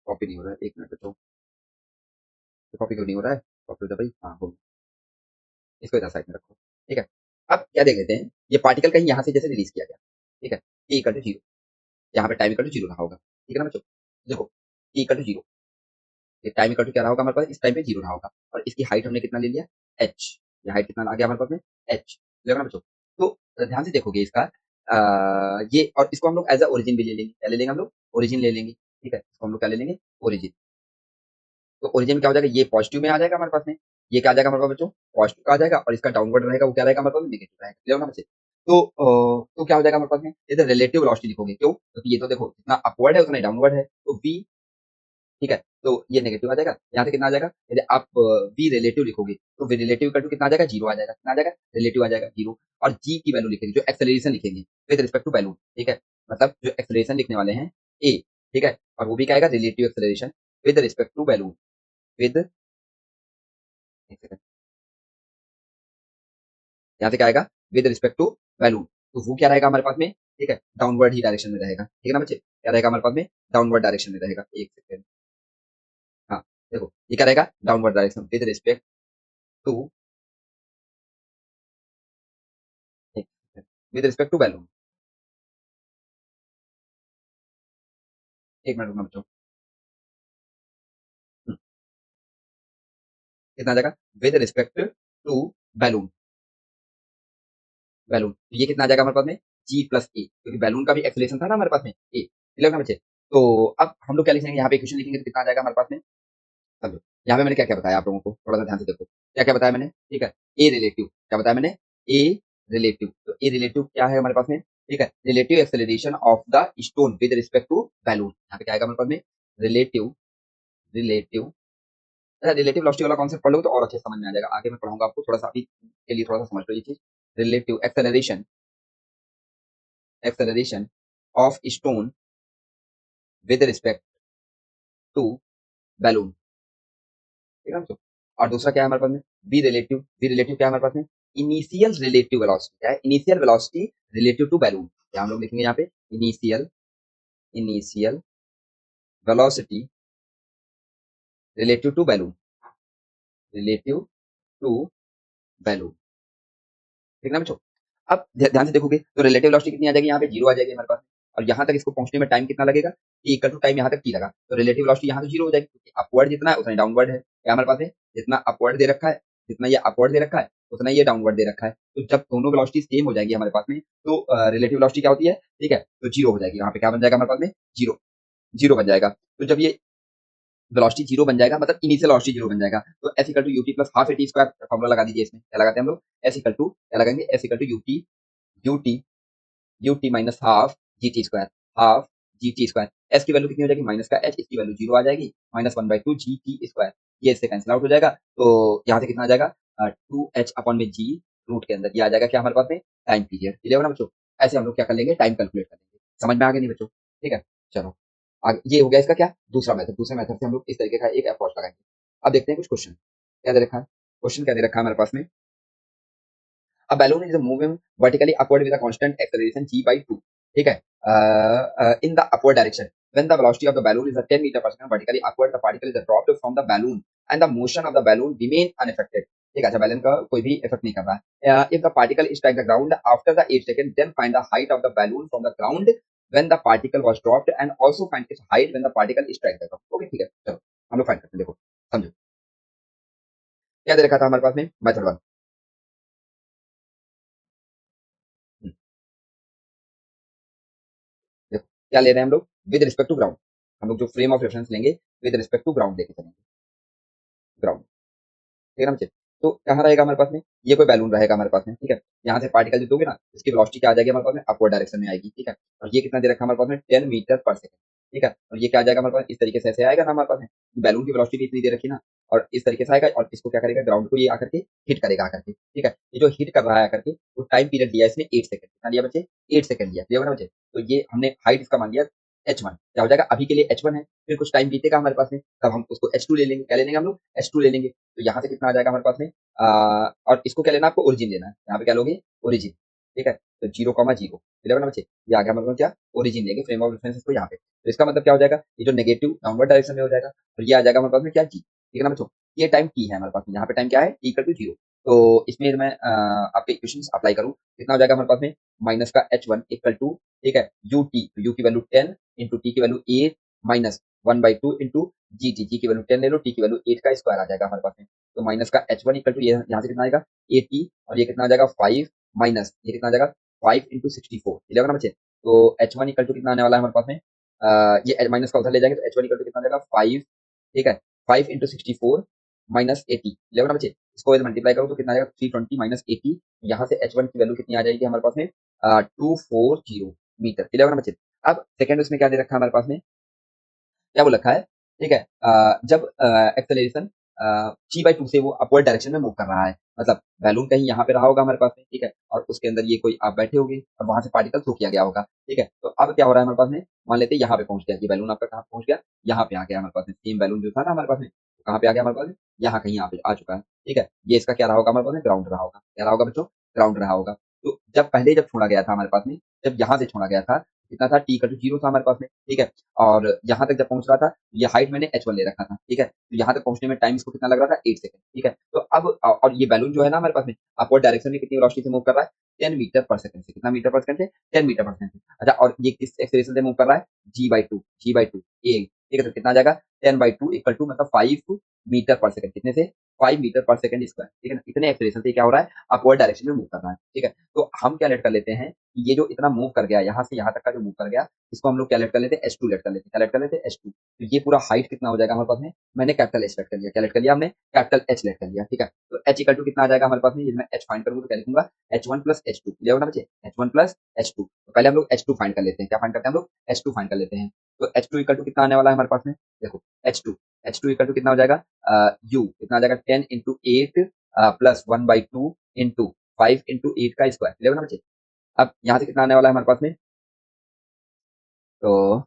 कॉपी नहीं हो रहा है, एक मिनट बच्चों, तो कॉपी क्यों नहीं हो रहा है, कॉपी हो जाए भाई, हाँ हो, इसको इधर साइड में रखो, ठीक है। अब क्या देख लेते हैं, ये पार्टिकल कहीं यहाँ से जैसे रिलीज किया गया, ठीक है, टी इक्वल टू जीरो, यहाँ पे टाइम इक्वल टू जीरो रहा होगा, ठीक है ना बच्चों, देखो टी इक्वल टू जीरो, ये टाइम इक्वल टू क्या रहा होगा हमारे पास, इस टाइम पे जीरो रहा होगा, और इसकी हाइट हमने कितना ले लिया, एच, ये हाइट कितना आ गया हमारे पास में, एच, देखो ना बच्चों। तो ध्यान से देखोगे इसका, ये और इसको हम लोग एज अ ओरिजिन भी ले लेंगे, क्या ले लेंगे हम लोग, ओरिजिन ले लेंगे, ठीक है? इसको हम लोग क्या ले लेंगे? ओरिजिन। तो ओरिजिन में क्या हो जाएगा? ये पॉजिटिव में आ जाएगा हमारे पास में, ये क्या आ जाएगा हमारे पास बच्चों? पॉजिटिव का आ जाएगा और इसका डाउनवर्ड रहेगा वो क्या रहेगा हमारे पास में? नेगेटिव रहेगा। क्लियर होगा बच्चे? तो क्या हो जाएगा हमारे पास में? इधर रिलेटिव वेलोसिटी लिखोगे, क्यों? क्योंकि ये तो देखो जितना अपवर्ड है उतना ही डाउनवर्ड है, तो v, ठीक है? तो ये नेगेटिव आ जाएगा, यहाँ से कितना आ जाएगा? यदि आप v रिलेटिव लिखोगे, तो v रिलेटिव इक्वल टू कितना आ जाएगा? 0 आ जाएगा। कितना आ जाएगा? रिलेटिव आ जाएगा 0, और g की वैल्यू लिखेंगे, जो एक्सेलरेशन लिखेंगे विद रिस्पेक्ट टू बैलून, ठीक है? मतलब जो एक्सेलरेशन लिखने वाले हैं a, ठीक है? और वो भी क्या आएगा? Relative acceleration with respect to balloon, with, एक सेकंड, यहाँ से क्या आएगा? With respect to balloon. तो वो क्या रहेगा हमारे पास में? ठीक है? डाउनवर्ड ही डायरेक्शन में रहेगा, ठीक है ना बच्चे? क्या रहेगा हमारे पास में? डाउनवर्ड डायरेक्शन में रहेगा। एक सेकंड, हाँ, देखो ये क्या रहेगा? Downward direction with respect to, with respect to balloon. एक मिनट रुकना बच्चों। कितना आ जाएगा? With respect to balloon, balloon. तो ये कितना आ जाएगा हमारे पास में? जी प्लस ए, क्योंकि बैलून का भी एक्सेलरेशन था ना हमारे पास में ए। क्लियर ना बच्चे? तो अब हम लोग क्या लिखेंगे? यहाँ पे इक्वेशन लिखेंगे तो कितना आ जाएगा हमारे पास में? समझो, यहाँ पे मैंने क्या क्या बताया आप लोगों को, थोड़ा सा ध्यान से देखो। क्या क्या बताया मैंने? ठीक है? ए रिलेटिव, क्या बताया मैंने? A relative. तो ए रिलेटिव क्या है हमारे पास में? ठीक है? Relative acceleration of the stone with respect to balloon. यहाँ पे क्या आएगा हमारे पास में? रिलेटिव, रिलेटिव, अच्छा रिलेटिव वेलोसिटी वाला कॉन्सेप्ट पढ़ लो तो और अच्छे से समझ में आ जाएगा। आगे मैं पढ़ाऊंगा आपको, थोड़ा सा अभी के लिए थोड़ा सा समझ लो ये चीज। Relative acceleration, acceleration of stone with respect to balloon, ठीक है ना? और दूसरा क्या है हमारे पास में? बी रिलेटिव, बी रिलेटिव क्या है हमारे पास में? इनिशियल रिलेटिव वेलोसिटी, क्या है? Initial velocity relative to balloon. क्या हम लोग लिखेंगे यहाँ पे? Initial, initial velocity relative to balloon, relative to balloon, ठीक है ना बच्चों? अब ध्यान से देखोगे तो रिलेटिव वेलोसिटी कितनी आ जाएगी? यहाँ पे 0 आ जाएगी हमारे पास, और यहाँ तक इसको पहुंचने में टाइम कितना लगेगा? टी इक्वल टू टाइम यहाँ तक टी लगा, तो रिलेटिव वेलोसिटी यहाँ तो 0 हो जाएगी, क्योंकि अपवर्ड जितना है उतना ही डाउनवर्ड है। क्या हमारे पास है? जितना अपवर्ड दे रखा है, जितना ये अपवर्ड दे रखा है उतना ये डाउनवर्ड दे रखा है। तो जब दोनों वेलोसिटी सेम हो जाएगी हमारे पास में, तो रिलेटिव वेलोसिटी क्या होती है? ठीक है? तो 0 हो जाएगी। यहाँ पे क्या बन जाएगा हमारे पास में? 0, 0 बन जाएगा। तो जब ये वेलोसिटी 0 बन जाएगा, मतलब इनिशियल वेलोसिटी 0 बन जाएगा, तो s equal to u t plus half a t square formula लगा दीजिए इसमें। क्या लगाते हैं हम लोग? एस इक्वल टू क्या लगाएंगे? S equal to u t, u t, u t minus half g t square, half g t square. S की वैल्यू कितनी हो जाएगी? माइनस का एच, इसकी वैल्यू 0 आ जाएगी, माइनस 1/2 जी टी स्क्वायर। ये इससे कैंसिल आउट हो जाएगा, तो यहाँ से कितना आ जाएगा? 2h अपॉन में जी रूट के अंदर ये आ जाएगा क्या हमारे पास में? Time period. क्लियर होगा ना बच्चों? ऐसे हम लोग क्या कर लेंगे? टाइम कैलकुलेट कर लेंगे। समझ में आ गया नहीं बच्चों? ठीक है, चलो आगे ये हो गया इसका क्या? दूसरा मेथड। दूसरे मेथड से हम लोग इस तरीके का एक अप्रोच लगाएंगे। अब देखते हैं कुछ क्वेश्चन क्या दे रखा है। क्वेश्चन क्या दे रखा है हमारे पास में? A balloon is moving vertically upward with a constant acceleration g by 2, ठीक है? In the upward direction. When the velocity of the balloon is a 10 meter per second vertically upward, the particle is dropped from the balloon and the motion of the balloon remain unaffected. ठीक है? अच्छा balloon का कोई भी effect नहीं कर रहा है। If the particle strike the ground after the 8 seconds, then find the height of the balloon from the ground when the particle was dropped and also find its height when the particle strike the ground. Okay ठीक है, चलो हम लोग find करते हैं। देखो समझो क्या दे रखा था हमारे पास में? मेथड वन, देखो क्या ले रहे हैं हम लोग? With respect to ground. हम लोग जो फ्रेम ऑफ रेफरेंस लेंगे विद रिस्पेक्ट टू ग्राउंड लेके चलेंगे, ग्राउंड, ठीक है ना बच्चे? तो कहाँ रहेगा हमारे पास में? ये कोई बैलून रहेगा हमारे पास में, ठीक है? यहाँ से पार्टिकल जो दोगे ना, इसकी वेलोसिटी क्या आ जाएगी हमारे पास में? अपवर्ड डायरेक्शन में आएगी, ठीक है? और ये कितना दे रखा है हमारे पास में? 10 मीटर पर सेकंड, ठीक है? और ये क्या आ जाएगा हमारे पास? इस तरीके से ऐसे आएगा ना हमारे पास में, बैलून की वेलोसिटी भी इतनी दे रखी है ना, और इस तरीके से आएगा और इसको क्या करेगा? ग्राउंड को ये आकर के हिट करेगा आकर के, ठीक है? ये जो हिट कर रहा है आकर के, वो टाइम पीरियड दिया है इसने 8 सेकंड। कितना दिया बच्चे? 8 सेकंड दिया। क्लियर है ना बच्चे? तो ये हमने हाइट इसका मान लिया h1। क्या हो जाएगा? अभी के लिए h1 है, फिर कुछ टाइम बीतेगा हमारे पास में, तब हम उसको h2 ले लेंगे। क्या ले लेंगे हम लोग? h2 ले लेंगे। तो यहाँ से कितना आ जाएगा हमारे पास में? और इसको क्या लेना है आपको? ओरिजिन लेना है। यहाँ पे क्या लोगे? ओरिजिन, ठीक है? तो 0,0, क्लियर है ना बच्चे? ये आ गया मतलब क्या? ओरिजिन लेंगे फ्रेम ऑफ रेफरेंस को यहाँ पे। तो इसका मतलब क्या हो जाएगा? ये जो नेगेटिव डाउनवर्ड डायरेक्शन में हो जाएगा, और ये आ जाएगा हमारे पास में क्या? जी, ठीक है ना बच्चों? ये टाइम टी है हमारे पास में, यहाँ पे टाइम क्या है? T equal to 0। तो इसमें मैं आपके इक्वेशंस अप्लाई करूँ, कितना हो जाएगा हमारे पास में? माइनस का h1 इक्वल टू, ठीक है, यूटी, यू की वैल्यू 10 इंटू टी की value 8 minus 1/2 into G G की वैल्यू 10 ले लो, टी की वैल्यू 8 का स्क्वायर आ जाएगा हमारे पास में। तो माइनस का h1 इक्वल टू ये यहाँ से कितना आएगा? 80, और ये कितना आ जाएगा? 5 माइनस ये कितना आ जाएगा? 5 इंटू 64, 11 ना बचे? तो h1 इक्वल टू कितना आने वाला है हमारे पास में? ये माइनस का उधर ले जाएंगे तो h1 इक्वल टू कितना आ जाएगा 5, ठीक है 5 इंटू 64 माइनस 80 लेवल बच्चे, इसको यदि मल्टीप्लाई करो तो कितना आ जाएगा 320 माइनस 80, यहाँ से h1 की वैल्यू कितनी आ जाएगी हमारे पास में 240 मीटर, क्लियर ना बच्चे। अब सेकंड उसमें क्या दे रखा है हमारे पास में, क्या बोल रखा है, ठीक है जब एक्सेलरेशन g/2 से वो अपवर्ड डायरेक्शन में मूव कर रहा है, मतलब बैलून कहीं यहाँ पे रहा होगा हमारे पास में, ठीक है, और उसके अंदर ये कोई आप बैठे होंगे और वहां से पार्टिकल थ्रो किया गया होगा, ठीक है, तो अब क्या हो रहा है हमारे पास में, मान लेते हैं यहाँ पे पहुंच गया, ये बैलून आपका कहाँ पहुंच गया, यहाँ पे आ गया हमारे पास में, सेम बैलून जो था ना हमारे पास में, कहाँ पे आ गया हमारे पास में, यहाँ कहीं यहाँ पे आ चुका है, ठीक है, ये इसका क्या रहा होगा हमारे पास में, ग्राउंड रहा होगा, क्या रहा होगा बच्चों, ग्राउंड रहा होगा। तो जब पहले जब छोड़ा गया था हमारे पास में, जब यहाँ से छोड़ा गया था कितना था, टी का जो 0 था हमारे पास में, ठीक है, और यहाँ तक जब पहुंच रहा था, ये हाइट मैंने h1 ले रखा था, ठीक है, तो यहाँ तक पहुंचने में टाइम इसको कितना लग रहा था 8 सेकंड, ठीक है, तो अब और ये बैलून जो है ना हमारे पास में अपवर्ड डायरेक्शन में कितनी वेलोसिटी से मूव कर रहा है, 10 मीटर पर सेकंड से, कितना मीटर पर सेकंड से, 10 मीटर पर सेकंड से। अच्छा, और ये किस एक्सेलरेशन से मूव कर रहा है, g/2 a, ठीक है, तो कितना आ जाएगा 10/2 इक्वल टू मतलब 5 मीटर पर सेकंड, कितने से 5 मीटर पर सेकंड स्क्वायर, ठीक है ना, इतने एक्सेलरेशन से क्या हो रहा है, अपवर्ड डायरेक्शन में मूव कर रहा है, ठीक है, तो हम क्या लेट कर लेते हैं, ये जो इतना मूव कर गया यहाँ से यहाँ तक का जो मूव कर गया, इसको हम लोग क्या लेट कर लेते हैं, h2 लेट कर लेते हैं, क्या लेट कर लेते हैं, h2, तो ये पूरा हाइट कितना हो जाएगा हमारे पास में, मैंने कैपिटल H लेट कर लिया, क्या लेट कर लिया हमने, कैपिटल H लेट कर लिया, ठीक है, तो h इक्वल टू कितना आ जाएगा हमारे पास में, यदि मैं h फाइंड करूंगा तो क्या लिखूंगा, h1 प्लस h2, क्लियर होना बच्चे, h1 प्लस h2, तो पहले हम लोग h2 फाइंड कर लेते हैं, क्या फाइंड करते हैं हम लोग, h2 फाइंड कर लेते हैं, तो h2 इक्वल टू कितना आने वाला है हमारे पास में, देखो h2, h2 इक्वल टू कितना हो जाएगा, u कितना आ जाएगा 10 इंटू 8 प्लस 1/2 इंटू 5 इंटू 8 का स्क्वायर, क्लियर होना बच्चे। अब यहाँ से कितना आने वाला है हमारे पास में, तो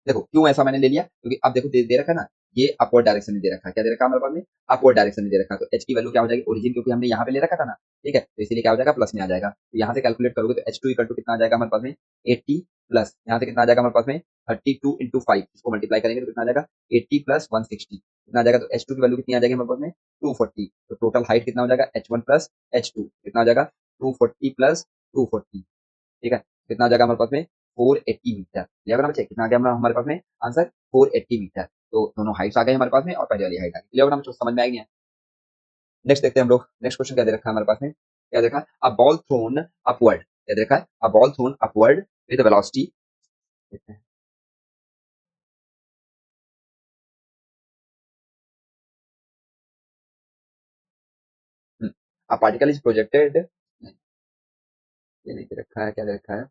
देखो क्यों ऐसा मैंने ले लिया, क्योंकि अब देखो दे रखा है ना, ये अपवर्ड डायरेक्शन में दे रखा है, क्या दे रखा है हमारे पास में, अपवर्ड डायरेक्शन में दे रखा है, तो h की वैल्यू क्या हो जाएगी, ओरिजिन क्योंकि हमने यहाँ पे ले रखा था ना, ठीक है, तो इसीलिए क्या हो जाएगा, प्लस में आ जाएगा, तो यहाँ से कैलकुलेट करोगे तो h2 इक्वल टू कितना आ जाएगा हमारे पास में 80 प्लस यहाँ से कितना आ जाएगा हमारे पास में 32 इंटू 5, इसको मल्टीप्लाई करेंगे तो कितना आ जाएगा 80 प्लस 160 कितना आ जाएगा, तो h2 की वैल्यू कितनी आ जाएगी हमारे पास में 240, तो टोटल हाइट कितना हो जाएगा h1 प्लस h2 कितना हो जाएगा 240 प्लस 240, ठीक है, कितना आ जाएगा हमारे पास में 480 मीटर, क्लियर ना बच्चे, कितना आ गया हमारे पास में आंसर 480 मीटर, तो दोनों हाइट्स आ गए हमारे पास में और पहले वाली हाइट आ गई, क्लियर ना बच्चों, समझ में आएगी। नेक्स्ट देखते हैं हम लोग, नेक्स्ट क्वेश्चन क्या दे रखा है हमारे पास में, क्या दे रखा है, अ बॉल थ्रोन अपवर्ड, क्या दे रखा है, a ball throne upward with velocity, a particle is projected, ये नहीं दे रखा है, क्या दे रखा है,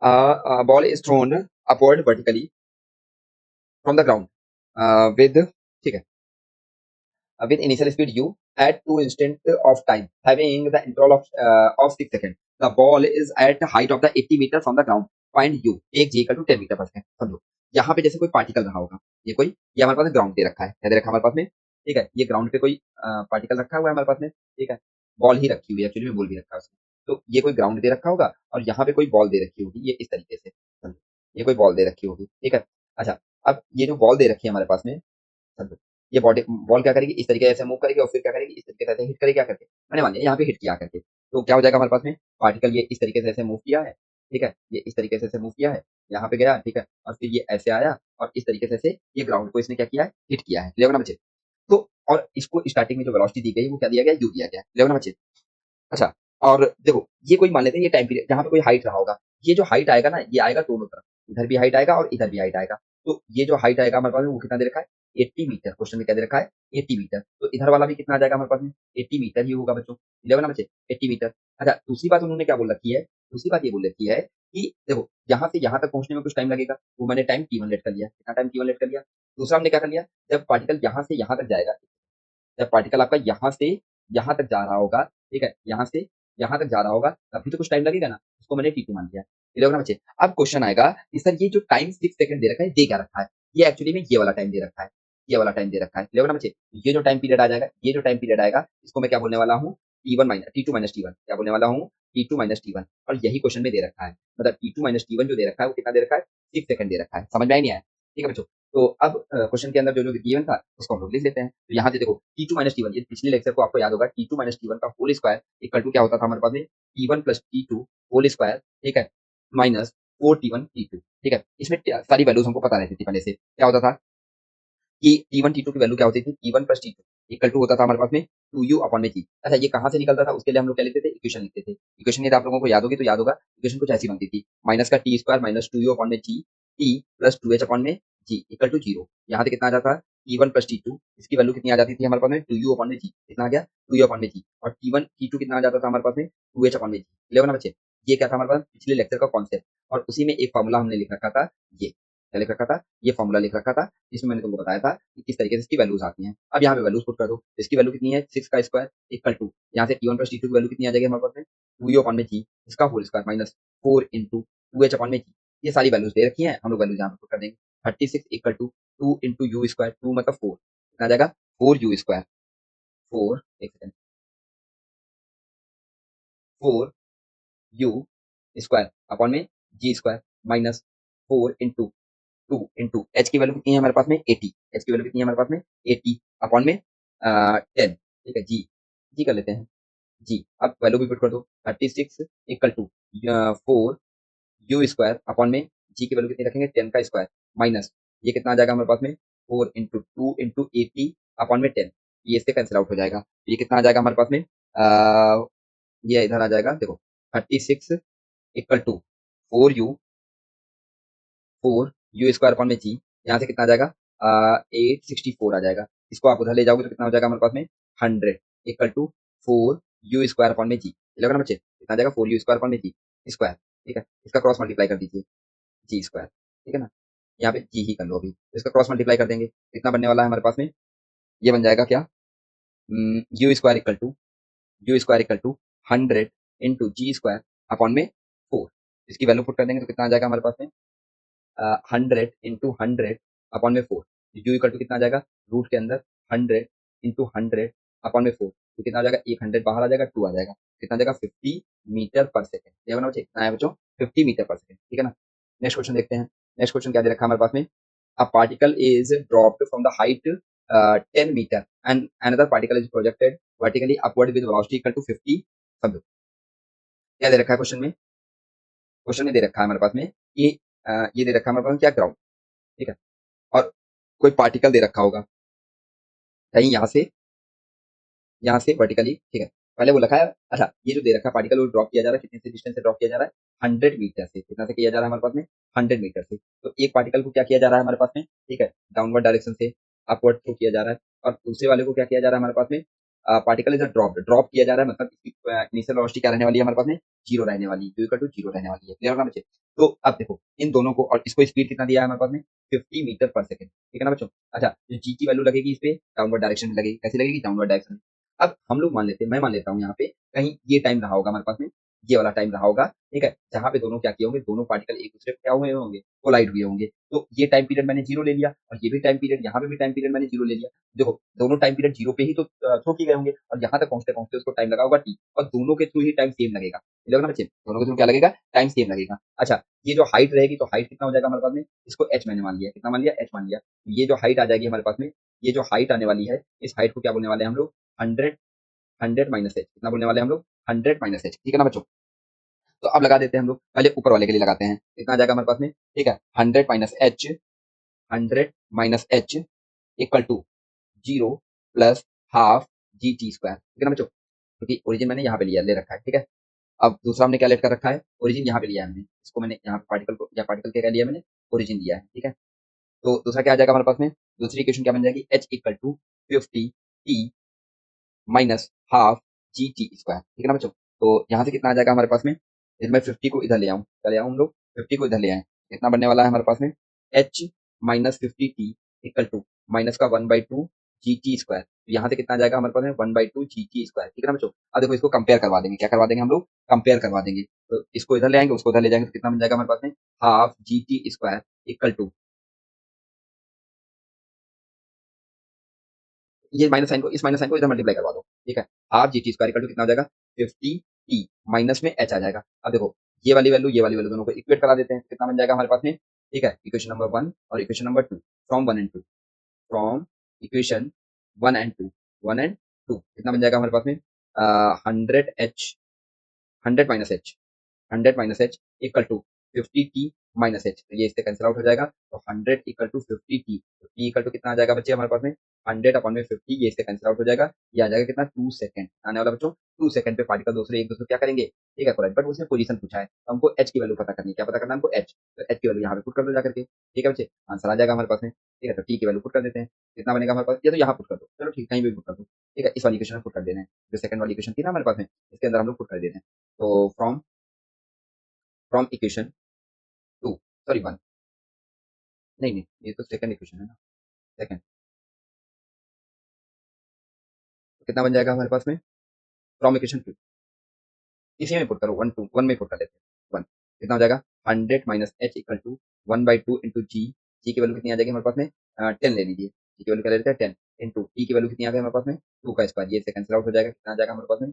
a ball is thrown upward vertically from the ground with, ठीक है, with initial speed u at 2 instant of time having the interval of 6 seconds. The ball is at height of the 80 meter from the ground. Find u. एक g equal to 10 metre पर second, समझो यहाँ पे जैसे कोई particle रहा होगा, ये हमारे पास ग्राउंड दे रखा है, क्या दे रखा है हमारे पास में, ठीक है, ये ग्राउंड पे कोई पार्टिकल रखा हुआ है हमारे पास में, ठीक है, बॉल ही रखी हुई है, एक्चुअली में बॉल भी रखा है उसमें, तो ये कोई ग्राउंड दे रखा होगा और यहाँ पे कोई बॉल दे रखी होगी, ये इस तरीके से समझो, ये कोई बॉल दे रखी होगी, ठीक है, अच्छा, अब ये जो बॉल दे रखी है हमारे पास में, समझो ये बॉडी बॉल क्या करेगी, इस तरीके से मूव करेगी और फिर क्या करेगी, इस तरीके से ऐसे हिट करेगी, क्या करके मैंने मान लिया यहाँ पे हिट किया करके, तो क्या हो जाएगा हमारे पास में, पार्टिकल ये इस तरीके से ऐसे मूव किया है, ठीक है, ये इस तरीके से ऐसे मूव किया है, यहाँ पे गया, ठीक है, और फिर ये ऐसे आया और इस तरीके से ये ग्राउंड को इसने क्या किया है, हिट किया है, क्लियर ना बच्चे, तो और इसको स्टार्टिंग में जो वेलोसिटी दी गई वो क्या दिया गया, यू दिया गया, क्लियर ना बच्चे। अच्छा, और देखो ये कोई मान लेते हैं ये टाइम पीरियड जहाँ पे कोई हाइट रहा होगा, ये जो हाइट आएगा ना ये आएगा दोनों तरफ, इधर भी हाइट आएगा और इधर भी हाइट आएगा, तो ये जो हाइट आएगा हमारे पास में वो कितना दे रखा है 80 मीटर, क्वेश्चन में क्या दे रखा है 80 मीटर, तो इधर वाला भी कितना आ जाएगा हमारे पास में 80 मीटर ही होगा बच्चों, इलेवन ना बच्चे 80 मीटर। अच्छा, दूसरी बात उन्होंने क्या बोल रखी है, दूसरी बात ये बोल रखी है कि देखो यहाँ से यहाँ तक पहुंचने में कुछ टाइम लगेगा, वो मैंने टाइम टी वन लेट कर लिया, कितना टाइम टी वन लेट कर लिया, दूसरा हमने क्या कर लिया, जब पार्टिकल यहाँ से यहाँ तक जाएगा, जब पार्टिकल आपका यहाँ से यहाँ तक जा रहा होगा, ठीक है, यहाँ से यहाँ तक जा रहा होगा तभी तो कुछ टाइम लगेगा ना, उसको मैंने टी2 मान लिया, क्लियर होगा ना बच्चे। अब क्वेश्चन आएगा कि सर ये जो टाइम 6 सेकंड दे रखा है ये क्या रखा है, ये एक्चुअली में ये वाला टाइम दे रखा है, ये वाला टाइम दे रखा है, क्लियर होगा ना बच्चे। ये जो टाइम पीरियड आ जाएगा, ये जो टाइम पीरियड आएगा इसको मैं क्या बोलने वाला हूँ, t two minus t one, क्या बोलने वाला हूँ, t two minus t one, और यही क्वेश्चन में दे रखा है, मतलब t two minus t one जो दे रखा है वो कितना दे रखा है 6 सेकंड दे रखा है, समझ में आई नहीं आया, ठीक है बच्चों। तो अब क्वेश्चन के अंदर जो जो गिवन था उसको हम लोग लिख लेते हैं, तो यहाँ से देखो t two minus t one, ये पिछले लेक्चर को आपको याद होगा, t two minus t one का होल स्क्वायर इक्वल टू क्या होता था हमारे पास में, t one plus t two whole square, ठीक है, माइनस 4t1 t2, ठीक है, इसमें सारी वैल्यूज हमको पता रहती थी पहले से, क्या होता था कि टी वन टी टू की वैल्यू क्या होती थी, t one plus t two, equal to होता था हमारे पास में 2u अपॉन में जी। अच्छा, ये कहाँ से निकलता था, उसके लिए हम लोग क्या लिखते थे, इक्वेशन लिखते थे। इक्वेशन यदि आप लोगों को याद होगी तो याद होगा, इक्वेशन कुछ ऐसी बनती थी, माइनस का T square minus 2u upon में g, T plus 2h upon में जी इक्वल टू 0। यहाँ से कितना आ जाता था, T1 प्लस T2, इसकी वैल्यू कितनी आ जाती थी हमारे पास में, 2u अपॉन में जी, कितना आ गया, 2u अपॉन में जी, और T1 T2 कितना आ जाता था हमारे पास में, 2h अपॉन में जी। क्लियर ना बच्चे, ये क्या था हमारे पास पिछले लेक्चर का कॉन्सेप्ट, और उसी में एक फॉर्मूला हमने लिख रखा था, ये क्या लिख रखा था, ये फॉर्मूला लिख रखा था, जिसमें मैंने तुमको बताया था कि किस तरीके से इसकी वैल्यूज आती हैं। अब यहाँ पे वैल्यूज पुट कर दो, इसकी वैल्यू कितनी है, 6 का स्क्वायर इक्वल टू, यहाँ से T1 प्लस T2 की वैल्यू कितनी आ जाएगी हमारे पास में, 2u अपॉन में जी, इसका whole square minus 4 into 2h upon में जी। ये सारी वैल्यूज दे रखी है, हम लोग वैल्यूज यहाँ पे पुट कर देंगे। 36 equal to 2 into u square, 2 मतलब 4, कितना आ जाएगा, 4u स्क्वायर, 4 एक सेकंड, 4u स्क्वायर अपॉन में g square minus 4 into 2 into h की वैल्यू कितनी है हमारे पास में, 80, एच की वैल्यू कितनी है हमारे पास में, 80 अपॉन में 10, ठीक है जी, जी कर लेते हैं जी। अब वैल्यू भी पुट कर दो, 36 equal to 4 u square upon में जी की वैल्यू कितनी रखेंगे, 10 का स्क्वायर माइनस, ये कितना आ जाएगा हमारे पास में, 4 इंटू 2 इंटू 80 अपॉन में 10, ये इससे कैंसिल आउट हो जाएगा, ये कितना आ जाएगा हमारे पास में, ये इधर आ जाएगा, देखो 36 equal to 4 u square upon में जी, यहाँ से कितना आ जाएगा, 864 आ जाएगा, इसको आप उधर ले जाओगे तो कितना हो जाएगा हमारे पास में, 100 equal to 4 u square upon में जी, लगा ना बच्चे, कितना आ जाएगा, 4 यू स्क्वायर अपॉन में जी स्क्वायर, ठीक है, इसका क्रॉस मल्टीप्लाई कर दीजिए, जी स्क्वायर, ठीक है ना, यहाँ पे जी ही कर लो अभी, तो इसका क्रॉस मल्टीप्लाई कर देंगे, कितना बनने वाला है हमारे पास में, ये बन जाएगा क्या, u square equal to 100 into g square upon में 4, इसकी वैल्यू पुट कर देंगे तो कितना आ जाएगा हमारे पास में, 100 इंटू 100 अपॉन में 4, यू इक्वल टू कितना आ जाएगा, रूट के अंदर 100 इंटू 100 अपॉन में 4, तो कितना आ जाएगा, एक 100 बाहर आ जाएगा, 2 आ जाएगा, कितना आ जाएगा, 50 मीटर पर सेकेंड, ये बना बच्चे, कितना है बच्चों, 50 मीटर पर सेकेंड, ठीक है ना। नेक्स्ट क्वेश्चन देखते हैं, नेक्स्ट क्वेश्चन क्या दे रखा है हमारे पास में, a particle is dropped from the height 10 meter and another particle is projected vertically upward with velocity equal to 50, समझो क्या दे रखा है क्वेश्चन में, क्वेश्चन में दे रखा है हमारे पास में कि ये दे रखा है हमारे पास में क्या, ग्राउंड, ठीक है, और कोई पार्टिकल दे रखा होगा कहीं यहाँ से वर्टिकली, ठीक है, पहले वो लिखा है, अच्छा ये जो दे रखा है पार्टिकल वो ड्रॉप किया जा रहा है, कितने से डिस्टेंस से ड्रॉप किया जा रहा है, 100 मीटर से, कितना से किया जा रहा है हमारे पास में, 100 मीटर से, तो एक पार्टिकल को क्या किया जा रहा है हमारे पास में, ठीक है, डाउनवर्ड डायरेक्शन से अपवर्ड थ्रो किया जा रहा है, और दूसरे वाले को क्या किया जा रहा है हमारे पास में, पार्टिकल इज ड्रॉप, ड्रॉप किया जा रहा है, मतलब इसकी इनिशियल वेलोसिटी क्या रहने वाली है हमारे पास में, जीरो रहने वाली है, इक्वल टू जीरो रहने वाली है, क्लियर होगा बच्चे। तो अब देखो इन दोनों को, और इसको स्पीड कितना दिया है हमारे पास में, 50 मीटर पर सेकंड, ठीक है ना बच्चों। अच्छा, जो जी की वैल्यू लगेगी इस पे डाउनवर्ड डायरेक्शन में लगेगी, कैसे लगेगी, डाउनवर्ड डायरेक्शन में। अब हम लोग मान लेते हैं, मैं मान लेता हूँ यहाँ पे कहीं ये टाइम रहा होगा हमारे पास में, ये वाला टाइम रहा होगा, ठीक है, जहाँ पे दोनों क्या किए होंगे, दोनों पार्टिकल एक दूसरे पे क्या हुए होंगे, कोलाइड हुए होंगे, तो ये टाइम पीरियड मैंने जीरो ले लिया, और ये भी टाइम पीरियड, यहाँ पे भी टाइम पीरियड मैंने जीरो ले लिया, देखो दोनों टाइम पीरियड जीरो पे ही तो थ्रो किए गए होंगे, और यहाँ तक पहुंचते पहुंचते उसको टाइम लगा होगा टी, और दोनों के थ्रू ही टाइम सेम लगेगा, ये ना बच्चे, दोनों के थ्रू क्या लगेगा, टाइम सेम लगेगा। अच्छा, ये जो हाइट रहेगी, तो हाइट कितना हो जाएगा हमारे पास में, इसको एच मैंने मान लिया, कितना मान लिया, एच मान लिया, ये जो हाइट आ जाएगी हमारे पास में, ये जो हाइट आने वाली है, इस हाइट को क्या बोलने वाले हैं हम लोग, 100 माइनस एच, कितना बोलने वाले हैं हम लोग, 100 माइनस एच, ठीक है ना बच्चों। तो अब लगा देते हैं हम लोग, पहले ऊपर वाले के लिए लगाते हैं, कितना आ जाएगा हमारे पास में, ठीक है, 100 minus h, 100 minus H equal to 0 plus half g t square, ठीक है ना बच्चों, क्योंकि ओरिजिन मैंने यहाँ पे लिया, ले रखा है, ठीक है। अब दूसरा हमने क्या लेट कर रखा है, ओरिजिन यहाँ पे लिया है हमने, इसको मैंने यहाँ पार्टिकल को, या पार्टिकल क्या लिया मैंने, ओरिजिन लिया है, ठीक है। तो दूसरा क्या आ जाएगा हमारे पास में, दूसरी इक्वेशन क्या बन जाएगी, h equal to 50 t minus half g t square, ठीक है ना बच्चों। तो यहाँ से कितना आ जाएगा हमारे पास में, यदि मैं 50 को इधर ले आऊँ, क्या ले आऊँ हम लोग, 50 को इधर ले आए, कितना बनने वाला है हमारे पास में, h minus 50 t equal to minus का 1/2 जी टी स्क्वायर, यहाँ से कितना आ जाएगा हमारे पास में, 1/2 जी टी स्क्वायर, ठीक है ना बच्चों। अब देखो इसको कंपेयर करवा देंगे, क्या करवा देंगे हम लोग, कंपेयर करवा देंगे, तो इसको इधर ले आएंगे, उसको उधर ले जाएंगे, तो कितना बन जाएगा हमारे पास में, half g t square equal to, ये माइनस साइन को, इस माइनस साइन को इधर मल्टीप्लाई करवा दो, ठीक है, half g t square equal to कितना हो जाएगा, 50 टी माइनस में एच आ जाएगा। अब देखो ये वाली वैल्यू दोनों को इक्वेट करा देते हैं, कितना बन जाएगा हमारे पास में, ठीक है, इक्वेशन नंबर 1 और equation number 2, from 1 and 2, from equation 1 and 2 कितना बन जाएगा हमारे पास में, 100 h, 100 minus h, 100 minus H equal to 50 t minus h, तो ये इससे कैंसिल आउट हो जाएगा। तो 100 इक्वल टू 50 टी, तो टी इक्वल टू कितना आ जाएगा बच्चे हमारे पास में 100 अपॉन में 50, ये इससे कैंसिल आउट हो जाएगा। ये आ जाएगा कितना 2 सेकंड आने वाला बच्चों। 2 सेकंड पे पार्टिकल दूसरे एक दूसरे को क्या करेंगे, ठीक है कोलाइड। बट उसने पोजीशन पूछा है, तो हमको एच की वैल्यू पता करनी है। क्या पता करना है हमको एच, तो एच की वैल्यू यहाँ पे पुट कर दो जाकर के, ठीक है बच्चे, आंसर आ जाएगा हमारे पास में। ठीक है, तो टी की वैल्यू पुट कर देते हैं, कितना बनेगा हमारे पास, ये तो यहाँ पुट कर दो, चलो ठीक कहीं भी पुट कर दो, ठीक है। इस वाली इक्वेशन में पुट कर देना है, जो सेकंड वाली इक्वेशन थी ना हमारे पास में, इसके अंदर हम लोग पुट कर देते हैं। तो फ्रॉम फ्रॉम इक्वेशन 2, सॉरी 1, नहीं नहीं ये तो सेकंड इक्वेशन है ना, सेकंड, तो कितना बन जाएगा हमारे पास में फ्रॉम इक्वेशन 2, इसी में पुट करो, 1 2 1 में पुट कर देते हैं 1, कितना हो जाएगा 100 minus H equal to 1/2 into G, G की वैल्यू कितनी आ जाएगी हमारे पास में 10 ले लीजिए, जी की वैल्यू क्या ले लेते हैं 10 इंटू टी की वैल्यू कितनी आ गई हमारे पास में 2 का स्क्वायर, ये से कैंसिल आउट हो जाएगा, कितना आ जाएगा हमारे पास में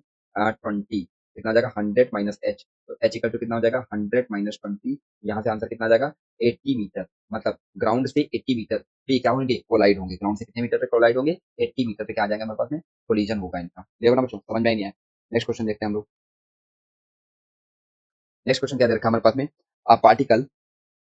20, कितना आ जाएगा 100 माइनस एच, तो एच इक्वल टू कितना हो जाएगा 100 माइनस 20, यहाँ से आंसर कितना आ जाएगा 80 मीटर, मतलब ग्राउंड से 80 मीटर पे क्या होंगे कोलाइड होंगे, ग्राउंड से कितने मीटर पे कोलाइड होंगे 80 मीटर पे क्या आ जाएगा हमारे पास में कोलिजन होगा इनका। देखो ना बच्चों समझ में आई नहीं आया, नेक्स्ट क्वेश्चन देखते हैं हम लोग। नेक्स्ट क्वेश्चन क्या दे रखा है हमारे पास में, a particle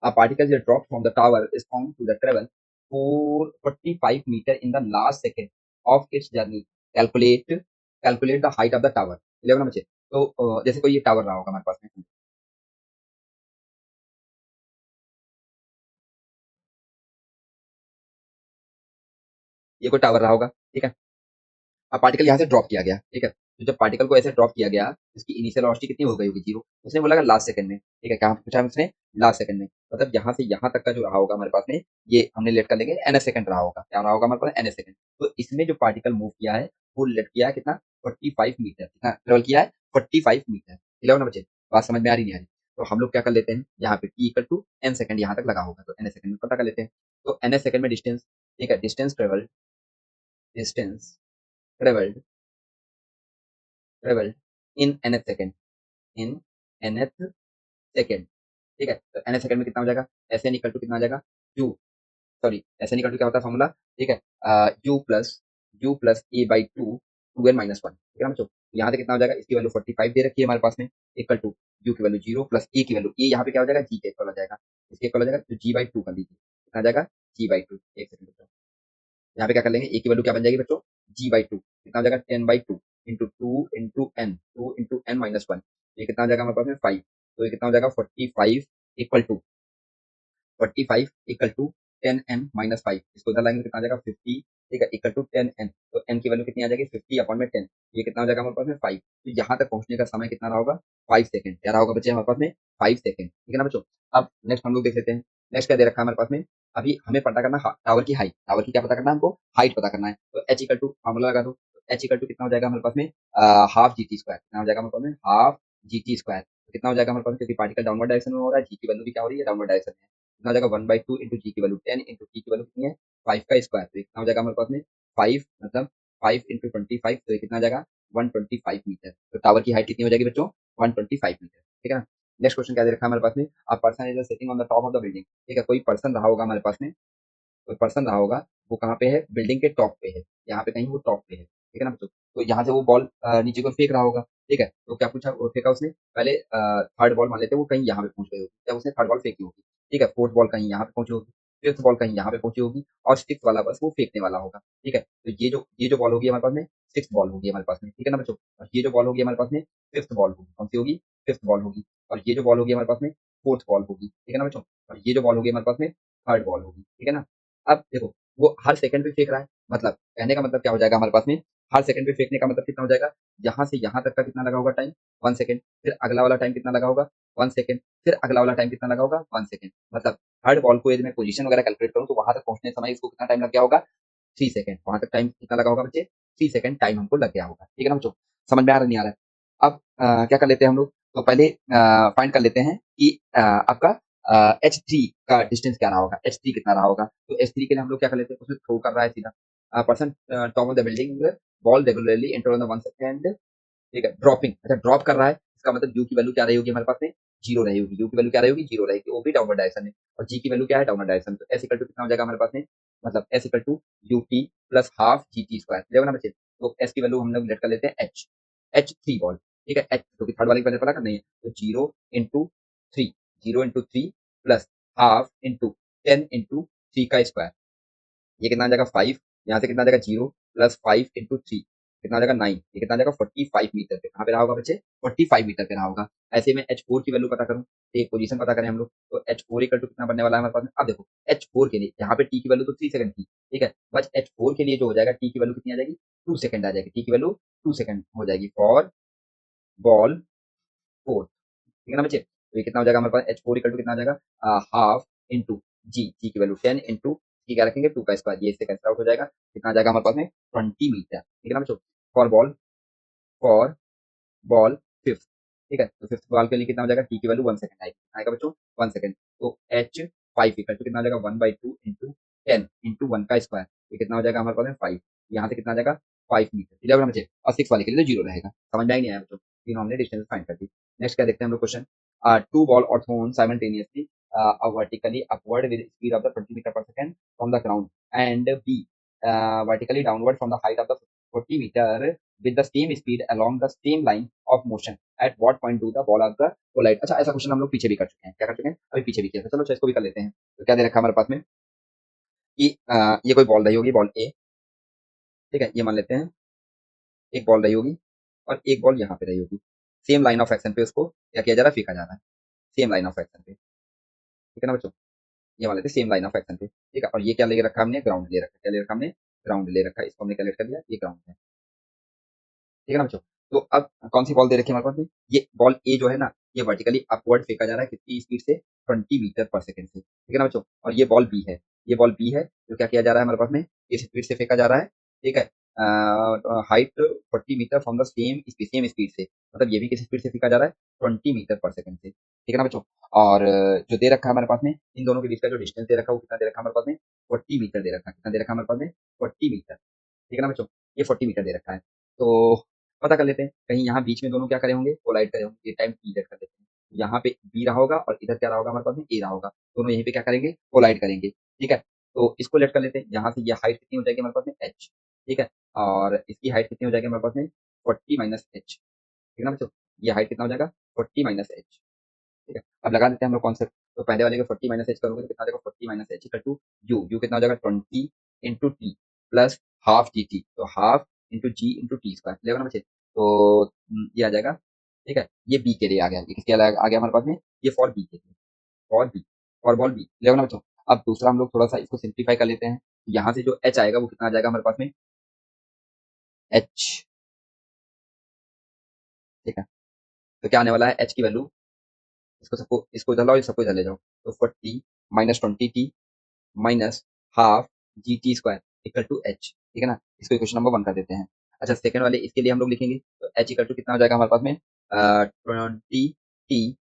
a particle that dropped from the tower is found to the travel for 45 meter in the last second of its journey. Calculate the height of the tower. Level ना बच्चे, तो जैसे कोई ये टावर रहा होगा हमारे पास में, ये कोई टावर रहा होगा, ठीक है। अब पार्टिकल यहाँ से ड्रॉप किया गया, ठीक है, तो जब पार्टिकल को ऐसे ड्रॉप किया गया, इसकी इनिशियल वेलोसिटी कितनी हो गई होगी जीरो, उसने बोला लास्ट सेकंड में, ठीक है, कहाँ पूछा है उसने लास्ट सेकंड में, मतलब यहाँ से यहाँ तक का जो रहा होगा हमारे पास में, ये हमने लेट कर लेंगे एन सेकंड रहा होगा, क्या रहा होगा हमारे पास एन सेकंड। तो इसमें जो पार्टिकल मूव किया है वो लेट किया है कितना 45 मीटर, कितना ट्रेवल किया है 45 मीटर, क्लियर ना बच्चे, बात समझ में आ रही नहीं आ रही। तो हम लोग क्या कर लेते हैं, यहाँ पे t equal to n second यहाँ तक लगा होगा, तो एन सेकंड में पता कर लेते हैं। तो एन सेकंड में डिस्टेंस, ठीक है, distance travelled in nth second, in nth second, ठीक है, तो nth सेकंड में कितना हो जाएगा, एस एन इक्वल टू कितना आ जाएगा u, sorry s n equal to क्या होता है फॉर्मूला, ठीक है, u plus a by two n minus one, ठीक है ना बच्चों। यहाँ से कितना हो जाएगा, इसकी वैल्यू 45 दे रखी है हमारे पास में, इक्वल टू यू की वैल्यू 0 प्लस ए की वैल्यू, ए यहाँ पे क्या हो जाएगा जी के इक्वल हो जाएगा, इसके इक्वल हो जाएगा, तो जी बाई टू कर दीजिए, कितना आ जाएगा जी बाई टू, एक सेकंड बच्चों, यहाँ पे क्या कर लेंगे, ए की वैल्यू क्या बन जाएगी बच्चों जी बाई टू, कितना हो जाएगा 10/2 into two into n minus one, ये कितना हो जाएगा हमारे पास में 5, तो ये कितना हो जाएगा 45 इक्वल टू 10n-5, इसको इधर लाएंगे तो कितना आ जाएगा 50, ठीक है, इक्वल टू 10n, तो n की वैल्यू कितनी आ जाएगी 50 अपॉन में 10, ये कितना हो जाएगा हमारे पास में 5, तो यहाँ तक पहुंचने का समय कितना रहा होगा 5 सेकंड, क्या रहा होगा बच्चे हमारे पास में 5 सेकंड, ठीक है ना बच्चों। अब नेक्स्ट हम लोग देख लेते हैं, नेक्स्ट क्या दे रखा है हमारे पास में, अभी हमें पता करना टावर की हाइट, टावर की क्या पता करना है हमको हाइट पता करना है, तो h इक्वल टू फार्मूला लगा दो, h इक्वल टू कितना हो जाएगा हमारे पास में हाफ जी टी स्क्वायर, कितना हो जाएगा हमारे पास में हाफ जी टी स्क्वायर, कितना हो जाएगा हमारे पास, क्योंकि पार्टिकल डाउनवर्ड डायरेक्शन में हो रहा है, जी की वैल्यू भी क्या हो रही है डाउनवर्ड डायरेक्शन में, कितना हो जाएगा 1/2 इंटू जी की वैल्यू 10 इंटू टी की वैल्यू कितनी है 5 का स्क्वायर, तो कितना हो जाएगा हमारे पास में 5, मतलब 5 इंटू 25, तो ये कितना आ जाएगा 125 मीटर, तो टावर की हाइट कितनी हो जाएगी बच्चों 125 मीटर, ठीक है ना। नेक्स्ट क्वेश्चन क्या दे रखा है हमारे पास में, आप person is sitting on the top of the building, ठीक है, कोई पर्सन रहा होगा हमारे पास में, कोई पर्सन रहा होगा, वो कहाँ पे है बिल्डिंग के टॉप पे है, यहाँ पे कहीं वो टॉप पे है, ठीक है ना बच्चों। तो यहाँ से वो बॉल नीचे को फेंक रहा होगा, ठीक है, तो क्या पूछा वो फेंका उसने, पहले थर्ड बॉल मान लेते हैं वो कहीं यहाँ पे पहुंच गई होगी, जब उसने थर्ड बॉल फेंकी होगी, ठीक है, फोर्थ बॉल कहीं यहाँ पे पहुंची होगी, फिफ्थ बॉल कहीं यहाँ पे पहुंची होगी, और सिक्स वाला बस वो फेंकने वाला होगा, ठीक है, तो ये जो बॉल होगी हमारे पास में सिक्स बॉल होगी हमारे पास में, ठीक है ना बच्चों, और ये जो बॉल होगी हमारे पास में फिफ्थ बॉल होगी, कौन सी होगी फिफ्थ बॉल होगी, और ये जो बॉल होगी हमारे पास में फोर्थ बॉल होगी, ठीक है ना बच्चों, और ये जो बॉल होगी हमारे पास में थर्ड बॉल होगी, ठीक है ना। अब देखो वो हर सेकंड पे फेंक रहा है, मतलब कहने का मतलब क्या हो जाएगा हमारे पास में, हर सेकंड पे फेंकने का मतलब कितना हो जाएगा, यहाँ से यहाँ तक का कितना लगा होगा टाइम 1 सेकंड, फिर अगला वाला टाइम कितना लगा होगा 1 सेकंड, फिर अगला वाला टाइम कितना लगा होगा 1 सेकंड, मतलब थर्ड बॉल को यदि मैं पोजीशन वगैरह कैलकुलेट करूँ तो वहां तक पहुंचने समय इसको कितना टाइम लग गया होगा 3 सेकंड, वहां तक टाइम कितना लगा होगा बच्चे 3 सेकंड टाइम हमको लग गया होगा, ठीक है ना बच्चों, समझ में आ रहा नहीं आ रहा है। अब क्या कर लेते हैं हम लोग, तो पहले फाइंड कर लेते हैं कि आपका एच थ्री का डिस्टेंस क्या रहा होगा, एच थ्री कितना रहा होगा, तो एच थ्री के लिए हम लोग क्या कर लेते हैं, उसमें थ्रो कर रहा है सीधा person top of the building ball regularly enter on the 1 second, ठीक है, ड्रॉपिंग, अच्छा ड्रॉप कर रहा है, इसका मतलब यू की वैल्यू क्या रही होगी हमारे पास में जीरो रही होगी, यू की वैल्यू क्या रही होगी जीरो रहेगी, वो भी डाउनवर्ड डायरेक्शन में, और जी की वैल्यू क्या है डाउनवर्ड डायरेक्शन, तो एस इक्वल टू कितना हो जाएगा हमारे पास में, मतलब s equal to u t plus half g t square, देखो ना बच्चे, तो एस की वैल्यू हम लोग लेट कर लेते हैं एच, एच थ्री बॉल, ठीक है, एच क्योंकि थर्ड वाले की वैल्यू पता करनी है, तो zero into three plus half into 10 into 3 का स्क्वायर, ये कितना आ जाएगा 5, यहाँ से कितना आ जाएगा 0 प्लस 5 इंटू 3 कितना आ जाएगा 9, ये कितना आ जाएगा 45 मीटर पे, कहाँ पे रहा होगा बच्चे 45 मीटर पे रहा होगा। ऐसे में H4 की वैल्यू पता करूँ, एक पोजीशन पता करें हम लोग, तो H4 इक्वल टू कितना बनने वाला है हमारे पास में। अब देखो H4 के लिए यहाँ पे T की वैल्यू तो 3 सेकंड थी, ठीक है, बस H4 के लिए जो हो जाएगा T की वैल्यू कितनी आ जाएगी 2 सेकंड आ जाएगी, T की वैल्यू 2 सेकंड हो जाएगी फॉर बॉल 4, ठीक है ना बच्चे। तो ये कितना हो जाएगा हमारे पास H4 इक्वल टू कितना आ जाएगा हाफ इंटू जी की वैल्यू 10 इंटू जी क्या रखेंगे 2 का स्क्वायर, ये इससे कैंसिल आउट हो जाएगा, कितना आ जाएगा हमारे पास में 20 मीटर, ठीक है ना बच्चों। For ball for ball fifth, ठीक है, तो फिफ्थ बॉल के लिए कितना हो जाएगा टी की वैल्यू 1 सेकंड आएगी, आएगा बच्चों 1 सेकंड, तो H5 इक्वल टू कितना हो जाएगा 1/2 इंटू 10 इंटू 1 का स्क्वायर, ये कितना हो जाएगा हमारे पास में 5, यहाँ से कितना आ जाएगा 5 मीटर, ठीक है बच्चे। और 6 वाले के लिए तो 0 रहेगा, समझ में आई नहीं आया बच्चों, तीनों हमने डिस्टेंस फाइंड कर दी। नेक्स्ट क्या देखते हैं हम लोग question, two ball are thrown simultaneously vertically upward with speed of the 20 meter per second from the ground and B vertically downward from the height of the 40 meter with the same speed along the same line of motion at what point do the ball of the collide। अच्छा ऐसा question हम लोग पीछे भी कर चुके हैं, क्या कर चुके हैं अभी पीछे भी किया था, चलो अच्छा इसको भी कर लेते हैं। तो क्या दे रखा है हमारे पास में कि ये कोई बॉल रही होगी बॉल ए, ठीक है, ये मान लेते हैं एक बॉल रही होगी और एक बॉल यहाँ पे रही होगी, सेम लाइन ऑफ एक्शन पे उसको क्या किया जा रहा है फेंका जा रहा है, सेम लाइन ऑफ एक्शन पे, ठीक है ना बच्चों, ये मान लेते हैं सेम लाइन ऑफ एक्शन पे, ठीक है, और ये क्या ले रखा हमने ग्राउंड ले रखा, क्या ले रखा हमने ग्राउंड ले रखा, इसको हमने कैलकुलेट कर लिया ये ग्राउंड है, ठीक है ना बच्चों। तो अब कौन सी बॉल दे रखी है हमारे पास में, ये बॉल ए जो है ना ये वर्टिकली अपवर्ड फेंका जा रहा है कितनी स्पीड से 20 मीटर पर सेकंड से, ठीक है ना बच्चों, और ये बॉल बी है, ये बॉल बी है जो क्या किया जा रहा है हमारे पास में इस स्पीड से फेंका जा रहा है, ठीक है, height 40 metre from the same speed से, मतलब ये भी किस स्पीड से फेंका जा रहा है 20 मीटर पर सेकंड से, ठीक है ना बच्चों। और जो दे रखा है हमारे पास में इन दोनों के बीच का जो डिस्टेंस दे रखा है वो कितना दे रखा है हमारे पास में 40 मीटर दे रखा है, कितना दे रखा है हमारे पास में 40 मीटर, ठीक है ना बच्चों, ये 40 मीटर दे रखा है। तो पता कर लेते हैं कहीं यहाँ बीच में दोनों क्या करे होंगे कोलाइड करे होंगे, ये टाइम पी लेट कर देते हैं, यहाँ पे बी रहा होगा और इधर क्या रहा होगा हमारे पास में ए रहा होगा, दोनों यहीं पे क्या करेंगे कोलाइड करेंगे, ठीक है। तो इसको लेट कर लेते हैं, यहाँ से ये हाइट कितनी हो जाएगी हमारे पास में एच, ठीक है, और इसकी हाइट कितनी हो जाएगी हमारे पास में 40 माइनस एच, ठीक है ना बच्चों, ये हाइट कितना हो जाएगा 40 माइनस एच, ठीक है। अब लगा देते हैं हम लोग कॉन्सेप्ट, तो पहले वाले को 40 माइनस एच करोगे तो कितना आ जाएगा 40 minus H equal to u कितना हो जाएगा 20 into t plus half g t, तो half into g into t square लेगा ना बच्चे, तो ये आ जाएगा, ठीक है, ये बी के लिए आ गया, ये किसके लिए आ गया हमारे पास में ये फॉर बी के लिए, for b for ball b लेगा ना बच्चों। अब दूसरा हम लोग थोड़ा सा इसको सिंप्लीफाई कर लेते हैं, यहाँ से जो एच आएगा वो कितना आ जाएगा हमारे पास में एच, ठीक है, तो क्या आने वाला है एच की वैल्यू, इसको इधर लाओ सबको इधर ले जाओ, तो 40 minus 20 t minus half g t square equal to h, ठीक है ना, इसको इक्वेशन नंबर 1 कर देते हैं। अच्छा सेकंड वाले इसके लिए हम लोग लिखेंगे तो एच इक्वल टू कितना हो जाएगा हमारे पास में 20 टी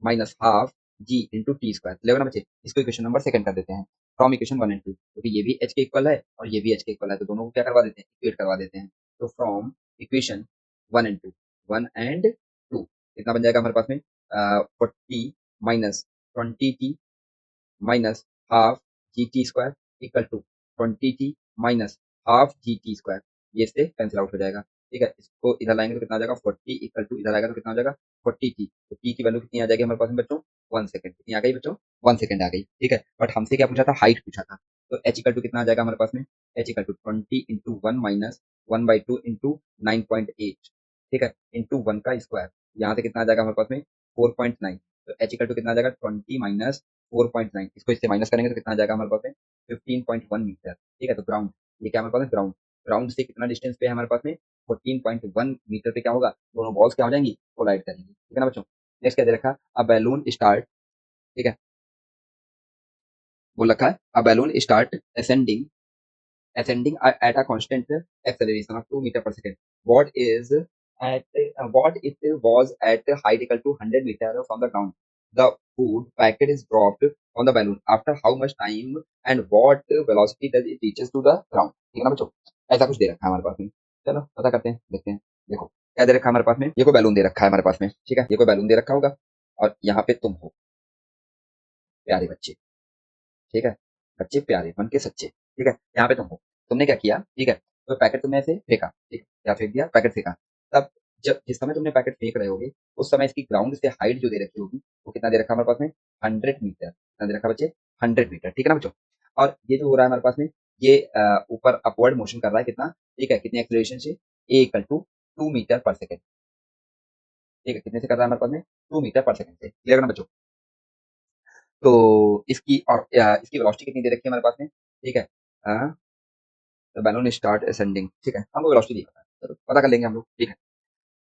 माइनस हाफ जी इंटू टी स्क्वायर लेगा ना बच्चे, इसको इक्वेशन नंबर सेकंड कर देते हैं फ्रॉम इक्वेशन 1 एंड 2, क्योंकि ये भी एच के इक्वल है और ये भी एच के इक्वल है, तो दोनों को क्या करवा देते हैं इक्वेट करवा देते हैं, तो फ्रॉम इक्वेशन 1 एंड 2 कितना बन जाएगा हमारे पास में 40 minus 20 minus half g t square equal to 20 minus half g t square, ये इससे कैंसिल आउट हो जाएगा, ठीक है, इसको इधर लाएंगे तो कितना आ जाएगा 40 इक्वल टू इधर आएगा तो कितना हो जाएगा 40 टी, तो टी की वैल्यू कितनी आ जाएगी हमारे पास में बच्चों 1 सेकंड, कितनी आ गई बच्चों 1 सेकंड आ गई, ठीक है। बट हमसे क्या पूछा था हाइट पूछा था, तो एच इक्वल टू कितना आ जाएगा हमारे पास में h equal to 20 into 1 minus 1/2 into 9.8, ठीक है, इंटू 1 का स्क्वायर, यहाँ से कितना आ जाएगा हमारे पास में 4.9, तो एच इक्वल टू कितना आ जाएगा 20 माइनस 4.9, इसको इससे माइनस करेंगे तो कितना आ जाएगा हमारे पास में 15.1 मीटर, ठीक है, तो ग्राउंड ये क्या हमारे पास है ग्राउंड, ग्राउंड से कितना डिस्टेंस पे है हमारे पास में 14.1 मीटर पे क्या होगा दोनों बॉल्स क्या हो जाएंगी कोलाइड करेंगी, ठीक है ना बच्चों। नेक्स्ट क्या दे रखा अ बैलून स्टार्ट, ठीक है, बोल रखा है a balloon start ascending at a constant acceleration of 2 meter per second. What is at what it was at height equal to 100 meter from the ground. The food packet is dropped on the balloon. After how much time and what velocity does it reaches to the ground? ठीक है ना बच्चों, ऐसा कुछ दे रखा है हमारे पास में, चलो पता करते हैं देखते हैं। देखो क्या दे रखा है हमारे पास में, ये कोई बैलून दे रखा है हमारे पास में, ठीक है, ये कोई बैलून दे रखा होगा और यहाँ पे तुम हो प्यारे बच्चे, ठीक है, बच्चे प्यारे मन के सच्चे, ठीक है, यहाँ पे तुम हो, तुमने क्या किया, ठीक है, तो पैकेट तुमने ऐसे फेंका, ठीक है, क्या फेंक दिया पैकेट फेंका, तब जब जिस समय तुमने पैकेट फेंक रहे होगे उस समय इसकी ग्राउंड से हाइट जो दे रखी होगी वो कितना दे रखा है हमारे पास में 100 मीटर, कितना दे रखा है बच्चे 100 मीटर, ठीक है ना बच्चों। और ये जो हो रहा है हमारे पास में ये ऊपर अपवर्ड मोशन कर रहा है कितना, ठीक है, कितने एक्सेलरेशन से, ए इक्वल टू 2 मीटर पर सेकेंड, ठीक है, कितने से कर रहा है हमारे पास में 2 मीटर पर सेकेंड से, क्लियर ना बच्चों। तो इसकी और इसकी वेलोसिटी कितनी दे रखी है हमारे पास में, ठीक है, बैलून स्टार्ट असेंडिंग, ठीक है, हमको वेलोसिटी नहीं पता, चलो पता कर लेंगे हम लोग, ठीक है।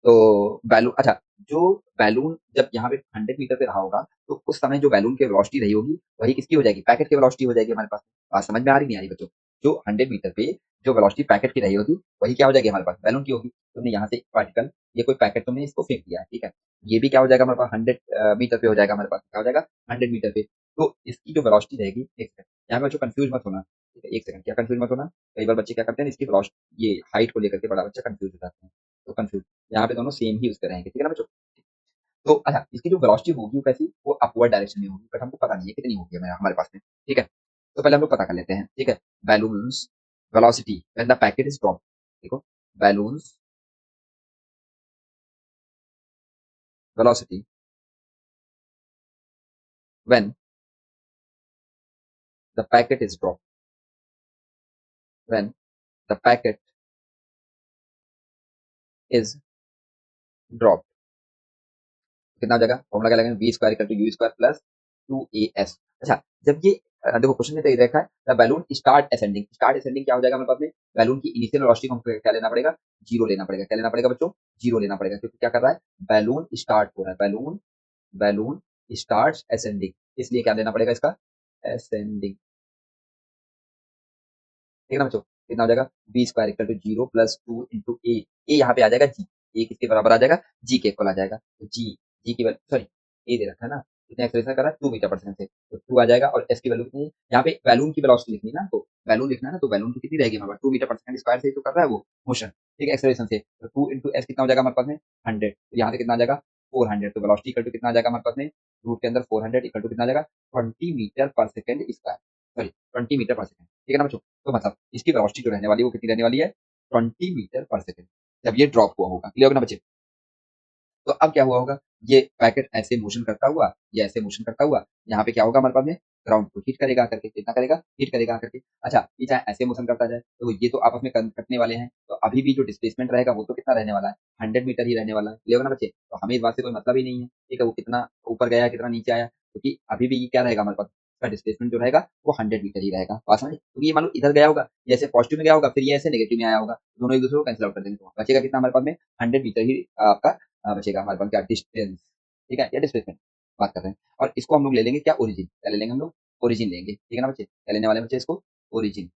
तो बैलून, अच्छा, जो बैलून जब यहाँ पे 100 मीटर पे रहा होगा तो उस समय जो बैलून की वेलोसिटी रही होगी वही किसकी हो जाएगी, पैकेट की वेलोसिटी हो जाएगी हमारे पास। बात समझ में आ रही नहीं आ रही बच्चों। जो 100 मीटर पे जो वेलोसिटी पैकेट की रही होगी वही क्या हो जाएगी हमारे पास, बैलून की होगी। तुमने यहाँ से पार्टिकल, ये कोई पैकेट तुमने इसको फेंक दिया है, ठीक है, ये भी क्या हो जाएगा हमारे पास 100 मीटर पे हो जाएगा हमारे पास, क्या हो जाएगा 100 मीटर पे। तो इसकी जो वेलोसिटी रहेगी, एक सेकंड यहाँ पे बच्चों कंफ्यूज मत होना, ठीक है, एक सेकंड, क्या कंफ्यूज मत होना। कई बार बच्चे क्या करते हैं, इसकी वेलोसिटी, ये हाइट को लेकर के बड़ा बच्चा कंफ्यूज हो जाते हैं, तो कंफ्यूज, यहाँ पे दोनों सेम ही उसके रहेंगे, ठीक है ना बच्चों। तो अच्छा, इसकी जो वेलोसिटी होगी वो कैसी, वो अपवर्ड डायरेक्शन में होगी, बट हमको पता नहीं है कितनी होगी हमारे पास में, ठीक है। तो पहले हम लोग पता कर लेते हैं, ठीक है। Balloon's velocity when the packet is drop, देखो, balloon's velocity when the packet is drop, when the packet is drop, कितना हो जाएगा, फॉर्मूला क्या लगेगा, v square equal to u square plus 2 as। अच्छा, जब ये देखो क्वेश्चन में तो ये देखा है the balloon start ascending, start ascending क्या हो जाएगा हमारे पास में, बैलून की इनिशियल वेलोसिटी को हमको क्या लेना पड़ेगा, जीरो लेना पड़ेगा, क्या लेना पड़ेगा बच्चों, जीरो लेना पड़ेगा, क्योंकि क्या कर रहा है, बैलून स्टार्ट हो रहा है, बैलून बैलून स्टार्ट असेंडिंग, इसलिए क्या लेना पड़ेगा इसका, असेंडिंग, ठीक है ना बच्चों। कितना हो जाएगा, बी स्क्वायर इक्वल टू 0 + 2 × ए यहाँ पे आ जाएगा जी, ए किसके बराबर आ जाएगा, जी के इक्वल आ जाएगा, तो जी, जी की वैल्यू, सॉरी, ए दे रखा है ना, कितने एक्सेलरेशन कर रहा है 2 मीटर पर सेकंड से, तो 2 आ जाएगा, और एस की वैल्यू कितनी है, यहाँ पे बैलून की वेलोसिटी लिखनी है ना, तो बैलून लिखना है ना, तो बैलून की कितनी रहेगी हमारे पास 2 मीटर पर सेकंड स्क्वायर से ही तो कर रहा है वो मोशन, ठीक है, एक्सेलरेशन से, तो 2 × एस कितना हो जाएगा हमारे पास में 100, तो यहाँ से कितना आ जाएगा 400, तो वेलोसिटी इक्वल टू कितना आ जाएगा हमारे पास में, रूट के अंदर 400 इक्वल टू कितना आ जाएगा 20 मीटर पर सेकंड स्क्वायर, सॉरी 20 मीटर पर सेकंड, ठीक है ना बच्चों। तो मतलब इसकी वेलोसिटी जो रहने वाली है वो कितनी रहने वाली है, 20 मीटर पर सेकंड, जब ये ड्रॉप हुआ होगा, क्लियर होगा ना बच्चे। तो अब क्या हुआ होगा, ये पैकेट ऐसे मोशन करता हुआ, ये ऐसे मोशन करता हुआ, यहाँ पे क्या होगा हमारे पास में, ग्राउंड को हिट करेगा करके, कितना करेगा, हिट करेगा करके। अच्छा, ये चाहे ऐसे मोशन करता जाए तो ये तो आपस में कटने वाले हैं, तो अभी भी जो डिस्प्लेसमेंट रहेगा वो तो कितना रहने वाला है, 100 मीटर ही रहने वाला है, क्लियर होगा ना बच्चे। तो हमें इस बात से कोई मतलब ही नहीं है, ठीक है, वो कितना ऊपर गया कितना नीचे आया, क्योंकि अभी भी ये क्या रहेगा हमारे पास, इसका डिस्प्लेसमेंट जो रहेगा वो 100 मीटर ही रहेगा, बात समझे, क्योंकि ये मान लो इधर गया होगा, जैसे पॉजिटिव में गया होगा, फिर ये ऐसे नेगेटिव में आया होगा, दोनों एक दूसरे को कैंसिल आउट कर देंगे, तो बचेगा कितना हमारे पास में 100 मीटर ही आपका बचेगा हमारे पास, क्या डिस्टेंस, ठीक है, या डिस्प्लेसमेंट बात कर रहे हैं। और इसको हम लोग ले लेंगे क्या, ओरिजिन, क्या ले लेंगे हम लोग, ओरिजिन लेंगे, ठीक है ना बच्चे, क्या लेने वाले हैं बच्चे इसको, ओरिजिन,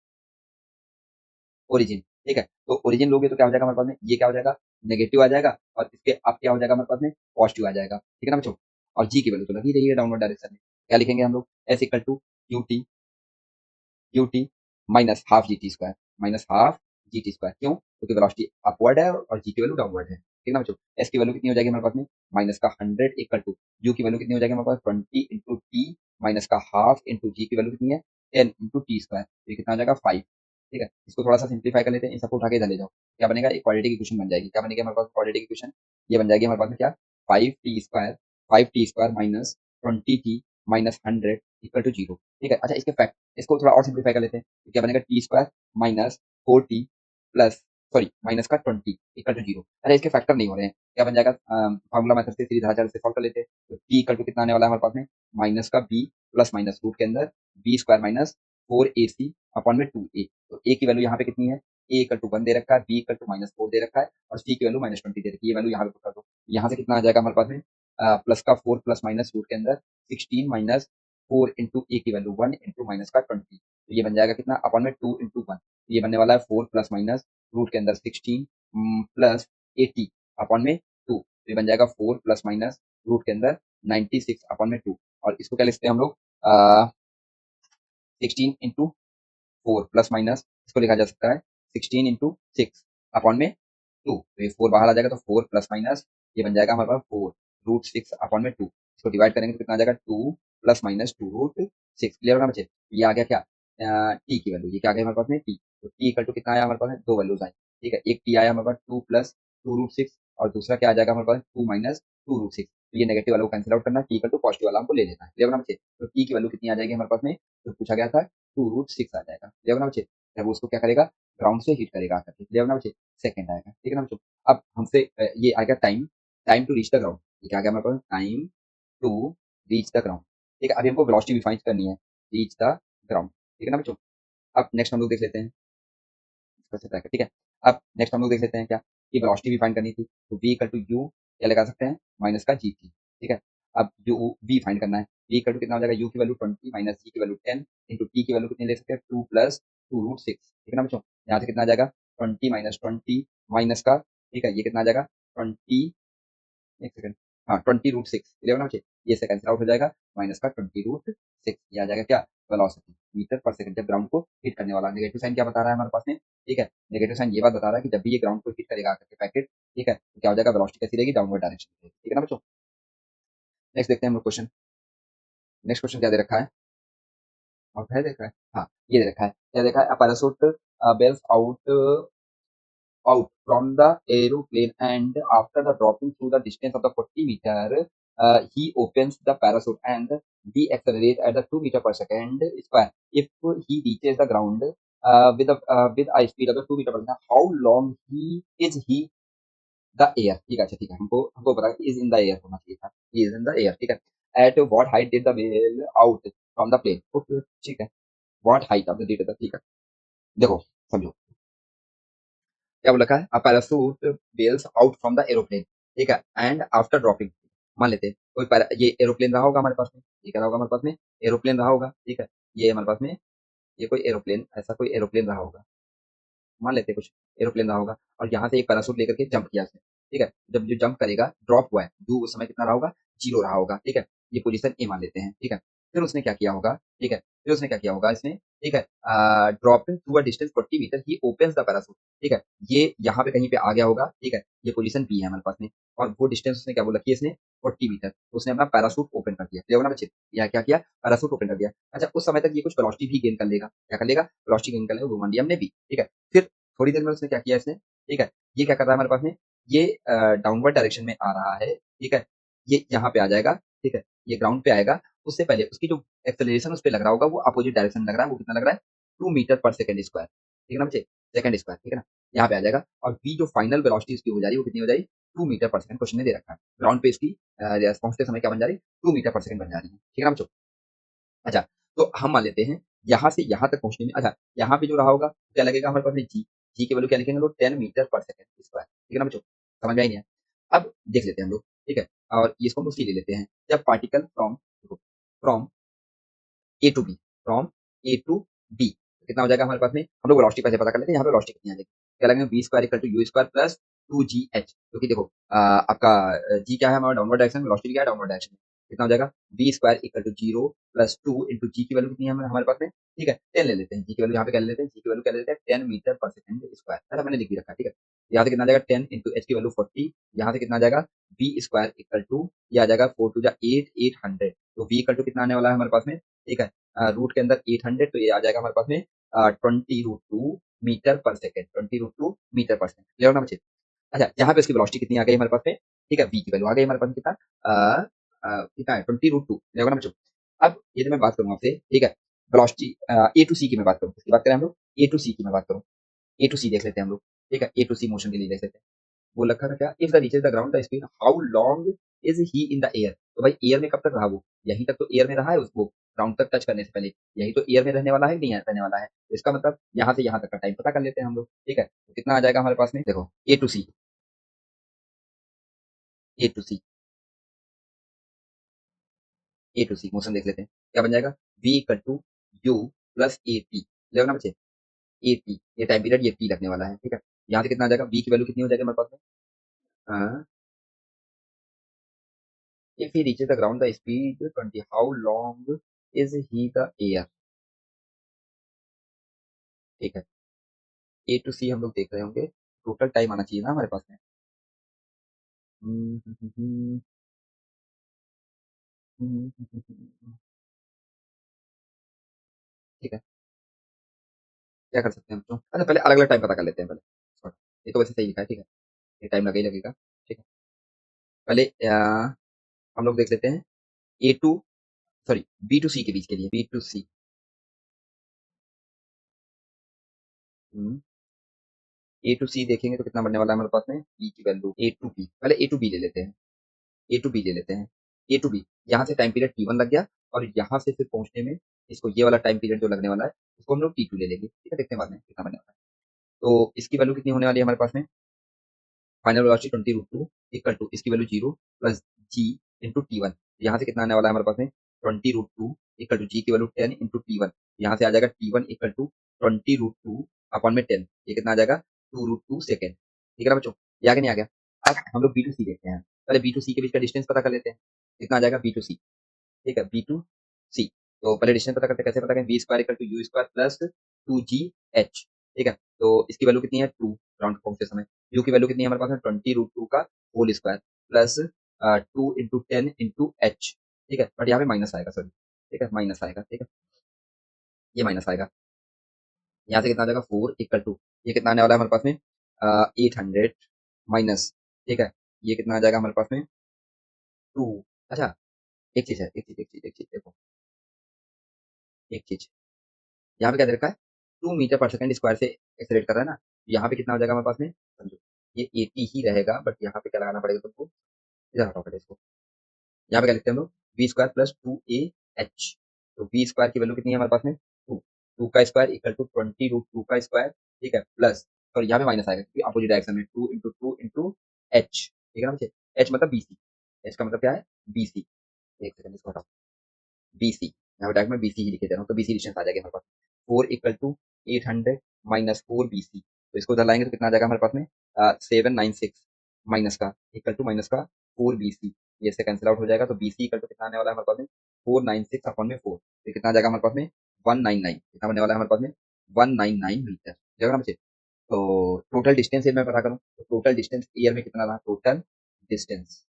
ओरिजिन, ठीक है। तो ओरिजिन लोगे तो क्या हो जाएगा हमारे पास में, ये क्या हो जाएगा, नेगेटिव आ जाएगा, और इसके अब क्या हो जाएगा हमारे पास में, पॉजिटिव आ जाएगा, ठीक है ना बच्चों। और जी की वैल्यू तो लगी रही है डाउनवर्ड डायरेक्शन में, क्या लिखेंगे हम लोग, s equal to q t minus half g t square, minus half g t square, क्यों, क्योंकि वेलोसिटी अपवर्ड है और जी की वैल्यू डाउनवर्ड है, ठीक है ना बच्चों। एस की वैल्यू कितनी हो जाएगी हमारे पास में, माइनस का 100 इक्वल टू, यू की वैल्यू कितनी हो जाएगी हमारे पास 20 × टी माइनस का हाफ इंटू जी की वैल्यू कितनी है 10 × टी स्क्वायर, ये कितना आ जाएगा 5, ठीक है। इसको थोड़ा सा सिंप्लीफाई कर लेते हैं, इन सबको उठा के इधर ले जाओ, क्या बनेगा, एक क्वाड्रेटिक की इक्वेशन बन जाएगी, क्या बनेगी हमारे पास क्वाड्रेटिक इक्वेशन, ये बन जाएगी हमारे पास में क्या, 5 t square, 5 t square minus 20 t minus 100 equal to 0, ठीक है। अच्छा, इसके फैक्ट, इसको थोड़ा और सिंप्लीफाई कर लेते हैं, तो क्या बनेगा T square minus 4 T plus, sorry minus का 20 इक्वल टू 0। अरे इसके फैक्टर नहीं हो रहे हैं, क्या बन जाएगा, फार्मूला मेथड से सीधी धारा से सॉल्व कर लेते हैं, तो टी इक्वल टू कितना आने वाला है हमारे पास में, माइनस का बी प्लस माइनस रूट के अंदर B square minus 4ac upon में 2a, तो a की वैल्यू यहाँ पे कितनी है, a इक्वल टू 1 दे रखा है, b इक्वल टू -4 दे रखा है, और c की वैल्यू -20 दे रखी है, ये वैल्यू यहाँ पे पुट कर दो, यहाँ से कितना आ जाएगा हमारे पास में, प्लस का 4 प्लस माइनस रूट के अंदर 16 माइनस 4 इंटू ए की वैल्यू 1 इंटू माइनस का 20, तो ये बन जाएगा कितना अपॉन में 2 इंटू 1, ये बनने वाला है 4 प्लस माइनस रूट के अंदर 16 प्लस 80 अपॉन में 2, तो ये बन जाएगा 4 प्लस माइनस रूट के अंदर 96 अपॉन में 2, और इसको क्या लिखते हैं हम लोग, 16 इंटू 4 प्लस माइनस, इसको लिखा जा सकता है 16 इंटू 6 अपॉन में 2, तो ये 4 बाहर आ जाएगा, तो 4 प्लस माइनस ये बन जाएगा हमारे पास 4 रूट 6 अपॉन में 2, इसको डिवाइड करेंगे तो कितना आ जाएगा 2 प्लस माइनस 2 रूट 6, क्लियर होगा बच्चे। ये आ गया क्या, टी की वैल्यू, ये क्या आ गया हमारे पास में टी, तो टी इक्वल टू कितना आया हमारे पास में, दो वैल्यूज आई, ठीक है, एक टी आया हमारे पास 2 प्लस 2 रूट 6, और दूसरा क्या आ जाएगा हमारे पास 2 माइनस 2 रूट 6, तो ये नेगेटिव वाला को कैंसिल आउट करना है, टी इक्वल टू पॉजिटिव वाला हमको ले लेना है, क्लियर होना बच्चे। तो टी की वैल्यू कितनी आ जाएगी हमारे पास में, तो पूछा गया था 2√6 आ जाएगा, क्लियर होना बच्चे। जब वो उसको क्या करेगा, ग्राउंड से हिट करेगा आकर के, क्लियर होना बच्चे, सेकंड आएगा, ठीक है ना बच्चों। अब हमसे ये आ गया time, time to reach the ground, ये क्या आ गया हमारे पास, time to reach the ground, ठीक है। अभी हमको वेलोसिटी भी फाइंड करनी है, रीच द ग्राउंड, ठीक है ना बच्चों। अब नेक्स्ट हम लोग देख लेते हैं, इसको सेट रखा, ठीक है। अब नेक्स्ट हम लोग देख लेते हैं क्या, कि वेलोसिटी भी फाइंड करनी थी, तो v इक्वल टू यू क्या लगा सकते हैं, माइनस का जी टी, ठीक है। अब यू v फाइंड करना है, v इक्वल टू कितना हो जाएगा, u की वैल्यू 20 माइनस g की वैल्यू 10 इंटू t की वैल्यू कितनी ले सकते हैं, 2 प्लस 2√6, ठीक है ना बच्चों। यहाँ से कितना आ जाएगा 20 माइनस 20 माइनस का, ठीक है, ये कितना आ जाएगा 20, एक सेकंड, हाँ 20√6, क्लियर होना चाहिए, ये से कैंसिल आउट हो जाएगा, माइनस का 20√6, ये आ जाएगा क्या, वेलोसिटी मीटर पर सेकंड, जब ग्राउंड को हिट करने वाला। नेगेटिव साइन क्या बता रहा है हमारे पास में, ठीक है, नेगेटिव साइन ये बात बता रहा है कि जब भी ये ग्राउंड को हिट करेगा आकर के पैकेट, ठीक है, तो क्या हो जाएगा, वेलोसिटी कैसी रहेगी, डाउनवर्ड डायरेक्शन में, ठीक है ना बच्चों। नेक्स्ट देखते हैं हम लोग क्वेश्चन, नेक्स्ट क्वेश्चन क्या दे रखा है, और है देख रहा है, हाँ ये दे रखा है, क्या देखा है, parachute bails out from the aeroplane, and after the dropping through the distance of the 40 meter, he opens the parachute and deaccelerate at the 2 meter per second square. If he reaches the ground with a speed of the 2 meter per second, how long he the air, ठीक है, अच्छा ठीक है, हमको हमको पता है is in the air होना चाहिए था, he is in the air, ठीक है। At what height did the whale out from the plane, okay ठीक है, what height of the did the, ठीक है, देखो समझो क्या बोल रखा है, a parachute bails out from the aeroplane, ठीक है, एंड आफ्टर ड्रॉपिंग, मान लेते हैं कोई ये एरोप्लेन रहा होगा हमारे पास में, ये क्या रहा होगा हमारे पास में, एरोप्लेन रहा होगा, ठीक है, ये हमारे पास में ये कोई एरोप्लेन, ऐसा कोई एरोप्लेन रहा होगा, मान लेते हैं कुछ एरोप्लेन रहा होगा, और यहाँ से एक पैराशूट लेकर के जंप किया उसने, ठीक है, जब जो जंप करेगा ड्रॉप हुआ है, जो उस समय कितना रहा होगा, जीरो रहा होगा, ठीक है, ये पोजीशन ए मान लेते हैं, ठीक है। फिर उसने क्या किया होगा, ठीक है, फिर उसने क्या किया होगा इसने, ठीक है, dropping through a distance 40 metre ही ओपन्स द पैराशूट, ठीक है, ये यहाँ पे कहीं पे आ गया होगा, ठीक है, ये पोजीशन बी है हमारे पास में, और वो डिस्टेंस उसने क्या बोल रखी है इसने 40 मीटर, तो उसने अपना पैराशूट ओपन कर दिया, क्लियर होगा ना बच्चे, या क्या किया, पैराशूट ओपन कर दिया। अच्छा उस समय तक ये कुछ वेलोसिटी भी गेन कर लेगा, क्या कर लेगा, वेलोसिटी गेन कर लेगा रोमांडियम ने भी, ठीक है। फिर थोड़ी देर में उसने क्या किया इसने, ठीक है, ये क्या कर रहा है हमारे पास में, ये डाउनवर्ड डायरेक्शन में आ रहा है, ठीक है, ये यहाँ पे आ जाएगा, ठीक है, ये ग्राउंड पे आएगा, उससे पहले उसकी जो एक्सेलरेशन उस पे लग रहा होगा वो अपोजिट डायरेक्शन में लग रहा है, वो कितना लग रहा है 2 मीटर पर सेकंड स्क्वायर, ठीक है ना बच्चे, सेकंड स्क्वायर, ठीक है ना, यहाँ पे आ जाएगा, और v जो फाइनल वेलोसिटी उसकी हो जा रही है वो कितनी हो जाएगी 2 मीटर पर सेकंड, क्वेश्चन में दे रखा है, ग्राउंड पे इसकी पहुंचते समय क्या बन जा रही है 2 मीटर पर सेकंड बन जा रही है, ठीक है ना बच्चों। अच्छा, तो हम मान लेते हैं यहाँ से यहाँ तक पहुँचने में, अच्छा यहाँ पे जो रहा होगा क्या लगेगा हमारे पास में जी, जी की वैल्यू क्या लिखेंगे हम लोग 10 मीटर पर सेकंड स्क्वायर, ठीक है ना बच्चों, समझ में आई नहीं है। अब देख लेते हैं हम लोग, ठीक है, और इसको हम लोग सी ले लेते हैं, जब particle from from a to b, from a to b कितना हो जाएगा हमारे पास में, हम लोग वेलोसिटी पहले पता कर लेते हैं, यहाँ पे वेलोसिटी कितनी आ जाएगी, क्या लगेगा v square equal to u square plus 2gh, क्योंकि देखो आपका जी क्या है हमारा डाउनवर्ड डायरेक्शन, वेलोसिटी क्या है डाउनवर्ड डायरेक्शन में, कितना हो जाएगा v square equal to 0 plus 2 into g की वैल्यू कितनी है हमारे पास में, ठीक है 10 ले लेते हैं, जी की वैल्यू यहाँ पे क्या ले लेते हैं, जी की वैल्यू क्या ले लेते हैं 10 मीटर पर सेकंड स्क्वायर, ऐसा मैंने लिख भी रखा है, ठीक है। यहाँ से कितना आ जाएगा 10 इंटू एच की वैल्यू 40, यहाँ से कितना आ जाएगा वी स्क्वायर इक्वल टू, ये आ जाएगा 4 टू जा 8, 800, तो वी इक्वल टू कितना आने वाला है हमारे पास में, ठीक है, रूट के अंदर 800, तो ये आ जाएगा हमारे पास में 20√2 मीटर पर सेकंड, 20√2 मीटर पर सेकंड, क्लियर होना बच्चे। अच्छा यहाँ पे इसकी वेलोसिटी कितनी आ गई हमारे पास में, ठीक है, v की वैल्यू आ गई हमारे पास में कितना, कितना है 20√2, क्लियर होगा ना बच्चों। अब ये जो मैं बात करूँ आपसे, ठीक है, वेलोसिटी ए टू सी की मैं बात करूँ, किसकी बात करें हम लोग, ए टू सी की मैं बात करूँ, ए टू सी देख लेते हैं हम लोग, ठीक है, ए टू सी मोशन के लिए देख लेते हैं। बोल रखा था क्या, if the reaches the ground the spin how long is he in the air, तो भाई एयर में कब तक रहा वो, यहीं तक तो एयर में रहा है, उसको ग्राउंड तक टच करने से पहले यही तो एयर में रहने वाला है कि नहीं रहने वाला है, तो इसका मतलब यहाँ से यहाँ तक का टाइम पता कर लेते हैं हम लोग, ठीक है, तो कितना आ जाएगा हमारे पास में, देखो A to C, A to C, A to C motion देख लेते हैं, क्या बन जाएगा v equal to u plus a t, ले ना बच्चे, ए टी, ये टाइम पीरियड ये टी लगने वाला है, ठीक है, यहाँ से कितना आ जाएगा v की वैल्यू कितनी हो जाएगी हमारे पास में, if he reaches the ground the speed 20, how long is he the air, ठीक है, ए टू सी हम लोग देख रहे होंगे, टोटल टाइम आना चाहिए ना हमारे पास में, हम्म, हम्म, हम्म, ठीक है, क्या कर सकते हैं हम तो, अच्छा पहले अलग अलग टाइम पता कर लेते हैं पहले, Sorry, ये तो वैसे सही लिखा है, ठीक है, ये टाइम लगा ही लगेगा, ठीक है, पहले हम लोग देख लेते हैं A to sorry B to C के बीच के लिए B to C A to C देखेंगे तो कितना बनने वाला है हमारे पास में ई की वैल्यू ए टू बी पहले ए टू बी ले लेते हैं ए टू बी ले लेते हैं ए टू बी यहाँ से टाइम पीरियड T1 लग गया और यहाँ से फिर पहुंचने में इसको ये वाला टाइम पीरियड जो लगने वाला है उसको हम लोग T2 ले लेंगे ठीक है देखते हैं बाद में कितना बनने वाला है तो इसकी वैल्यू कितनी होने वाली है हमारे पास में फाइनल वेलोसिटी 20 √2 इक्वल टू इसकी वैल्यू 0 प्लस जी इंटू T1 यहाँ से कितना आने वाला है हमारे पास में 20 √2 इक्वल टू जी की वैल्यू 10 इंटू T1 यहाँ से आ जाएगा T1 इक्वल टू 20 √2 अपॉन में 10 ये कितना आ जाएगा 2 √2 सेकेंड ठीक है ना बच्चों ये आगे नहीं आ गया अब हम लोग बी टू सी देखते हैं पहले बी टू सी के बीच का डिस्टेंस पता कर लेते हैं कितना आ जाएगा बी टू सी ठीक है बी टू सी तो पहले डिस्टेंस पता करते हैं कैसे पता करें v square equal to u square plus two g h ठीक है तो इसकी वैल्यू कितनी है 2 राउंड पहुंचते समय यू की वैल्यू कितनी है हमारे पास में 20 √2 का होल स्क्वायर प्लस 2 × 10 × एच ठीक है बट यहाँ पे माइनस आएगा सॉरी ठीक है माइनस आएगा ठीक है ये माइनस आएगा यहाँ से कितना आ जाएगा 4 इक्वल टू ये कितना आने वाला है हमारे पास में 800 माइनस ठीक है ये कितना आ जाएगा हमारे पास में 2 अच्छा एक चीज है एक चीज देखो एक चीज यहाँ पे क्या दे रखा है 2 मीटर पर सेकंड स्क्वायर से एक्सलेट कर रहा है ना यहाँ पे कितना हो जाएगा हमारे पास में समझो ये 80 ही रहेगा बट यहाँ पे क्या लगाना पड़ेगा तुमको इधर हटाओ पहले इसको यहाँ पे क्या लिखते हैं हम लोग बी स्क्वायर प्लस 2 AH तो बी स्क्वायर की वैल्यू कितनी है हमारे पास में 2 का स्क्वायर इक्वल टू 20 √2 का स्क्वायर ठीक है प्लस और यहाँ पे माइनस आएगा क्योंकि अपोजिट डायरेक्शन में 2 × 2 × H ठीक है ना बच्चे H मतलब BC H का मतलब क्या है BC एक सेकंड इसको हटाओ BC यहाँ पे डायरेक्ट में BC ही लिखे दे रहा हूँ तो BC डिस्टेंस आ जाएगी हमारे पास 4 इक्वल टू 800 माइनस 4 BC तो इसको उधर लाएंगे तो कितना आ जाएगा हमारे पास में 796 माइनस का इक्वल टू माइनस का 4 BC ये से कैंसिल आउट हो जाएगा तो BC इक्वल टू कितना आने वाला है हमारे पास में 496 अपॉन में 4 तो कितना आ जाएगा हमारे पास में 199 कितना बनने वाला है हमारे पास में 199 मीटर जगह ना बच्चे तो टोटल डिस्टेंस मैं पता करूँ तो टोटल डिस्टेंस एयर में कितना रहा डिस्टेंस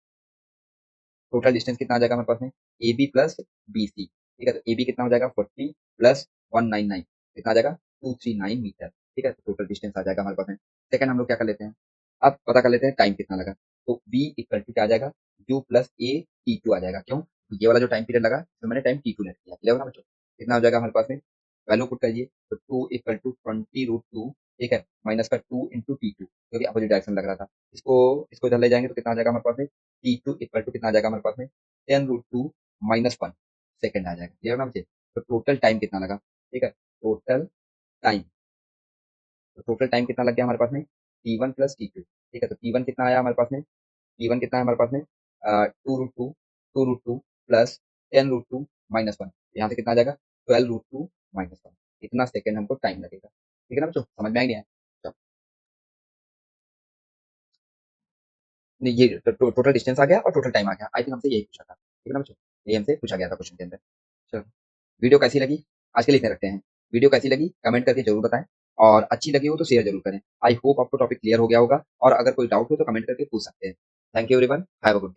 टोटल डिस्टेंस कितना आ जाएगा हमारे पास में a b plus b c ठीक है तो ए बी कितना हो जाएगा 40 प्लस 199 कितना आ जाएगा 239 मीटर ठीक है तो टोटल डिस्टेंस आ जाएगा हमारे पास में सेकंड हम लोग क्या कर लेते हैं अब पता कर लेते हैं टाइम कितना लगा तो बी इक्वल टू क्या आ जाएगा यू प्लस ए T2 आ जाएगा क्यों तो ये वाला जो टाइम पीरियड लगा तो मैंने टाइम T2 लेट किया क्लियर होगा बच्चों कितना हो जाएगा हमारे पास में वैल्यू पुट करिए तो 2 इक्वल टू 20 √2 ठीक है माइनस का 2 × T2 क्योंकि अपोजिट डायरेक्शन लग रहा था इसको इसको इधर ले जाएंगे तो कितना आ जाएगा हमारे पास में T2 इक्वल टू कितना आ जाएगा हमारे पास में 10 √2 माइनस 1 सेकेंड आ जाएगा क्लियर ना मुझे तो टोटल टाइम कितना लगा ठीक है टोटल टाइम तो टोटल टाइम कितना लग गया हमारे पास में T1 प्लस T2 ठीक है तो T1 कितना आया हमारे पास में T1 कितना है हमारे पास में 2 √2 प्लस 10 √2 माइनस 1 यहाँ से कितना आ जाएगा 12 √2 माइनस 1 इतना सेकेंड हमको टाइम लगेगा ठीक है ना बच्चों समझ में आ गया चलो नहीं ये टोटल डिस्टेंस आ गया और टोटल टाइम आ गया आई थिंक हमसे यही पूछा था ठीक है ना बच्चों ये हमसे पूछा गया था क्वेश्चन के अंदर चलो वीडियो कैसी लगी आज के लिए इतने रखते हैं वीडियो कैसी लगी कमेंट करके जरूर बताएं और अच्छी लगी हो तो शेयर जरूर करें आई होप आपको टॉपिक क्लियर हो गया होगा और अगर कोई डाउट हो तो कमेंट करके पूछ सकते हैं thank you everyone have a good day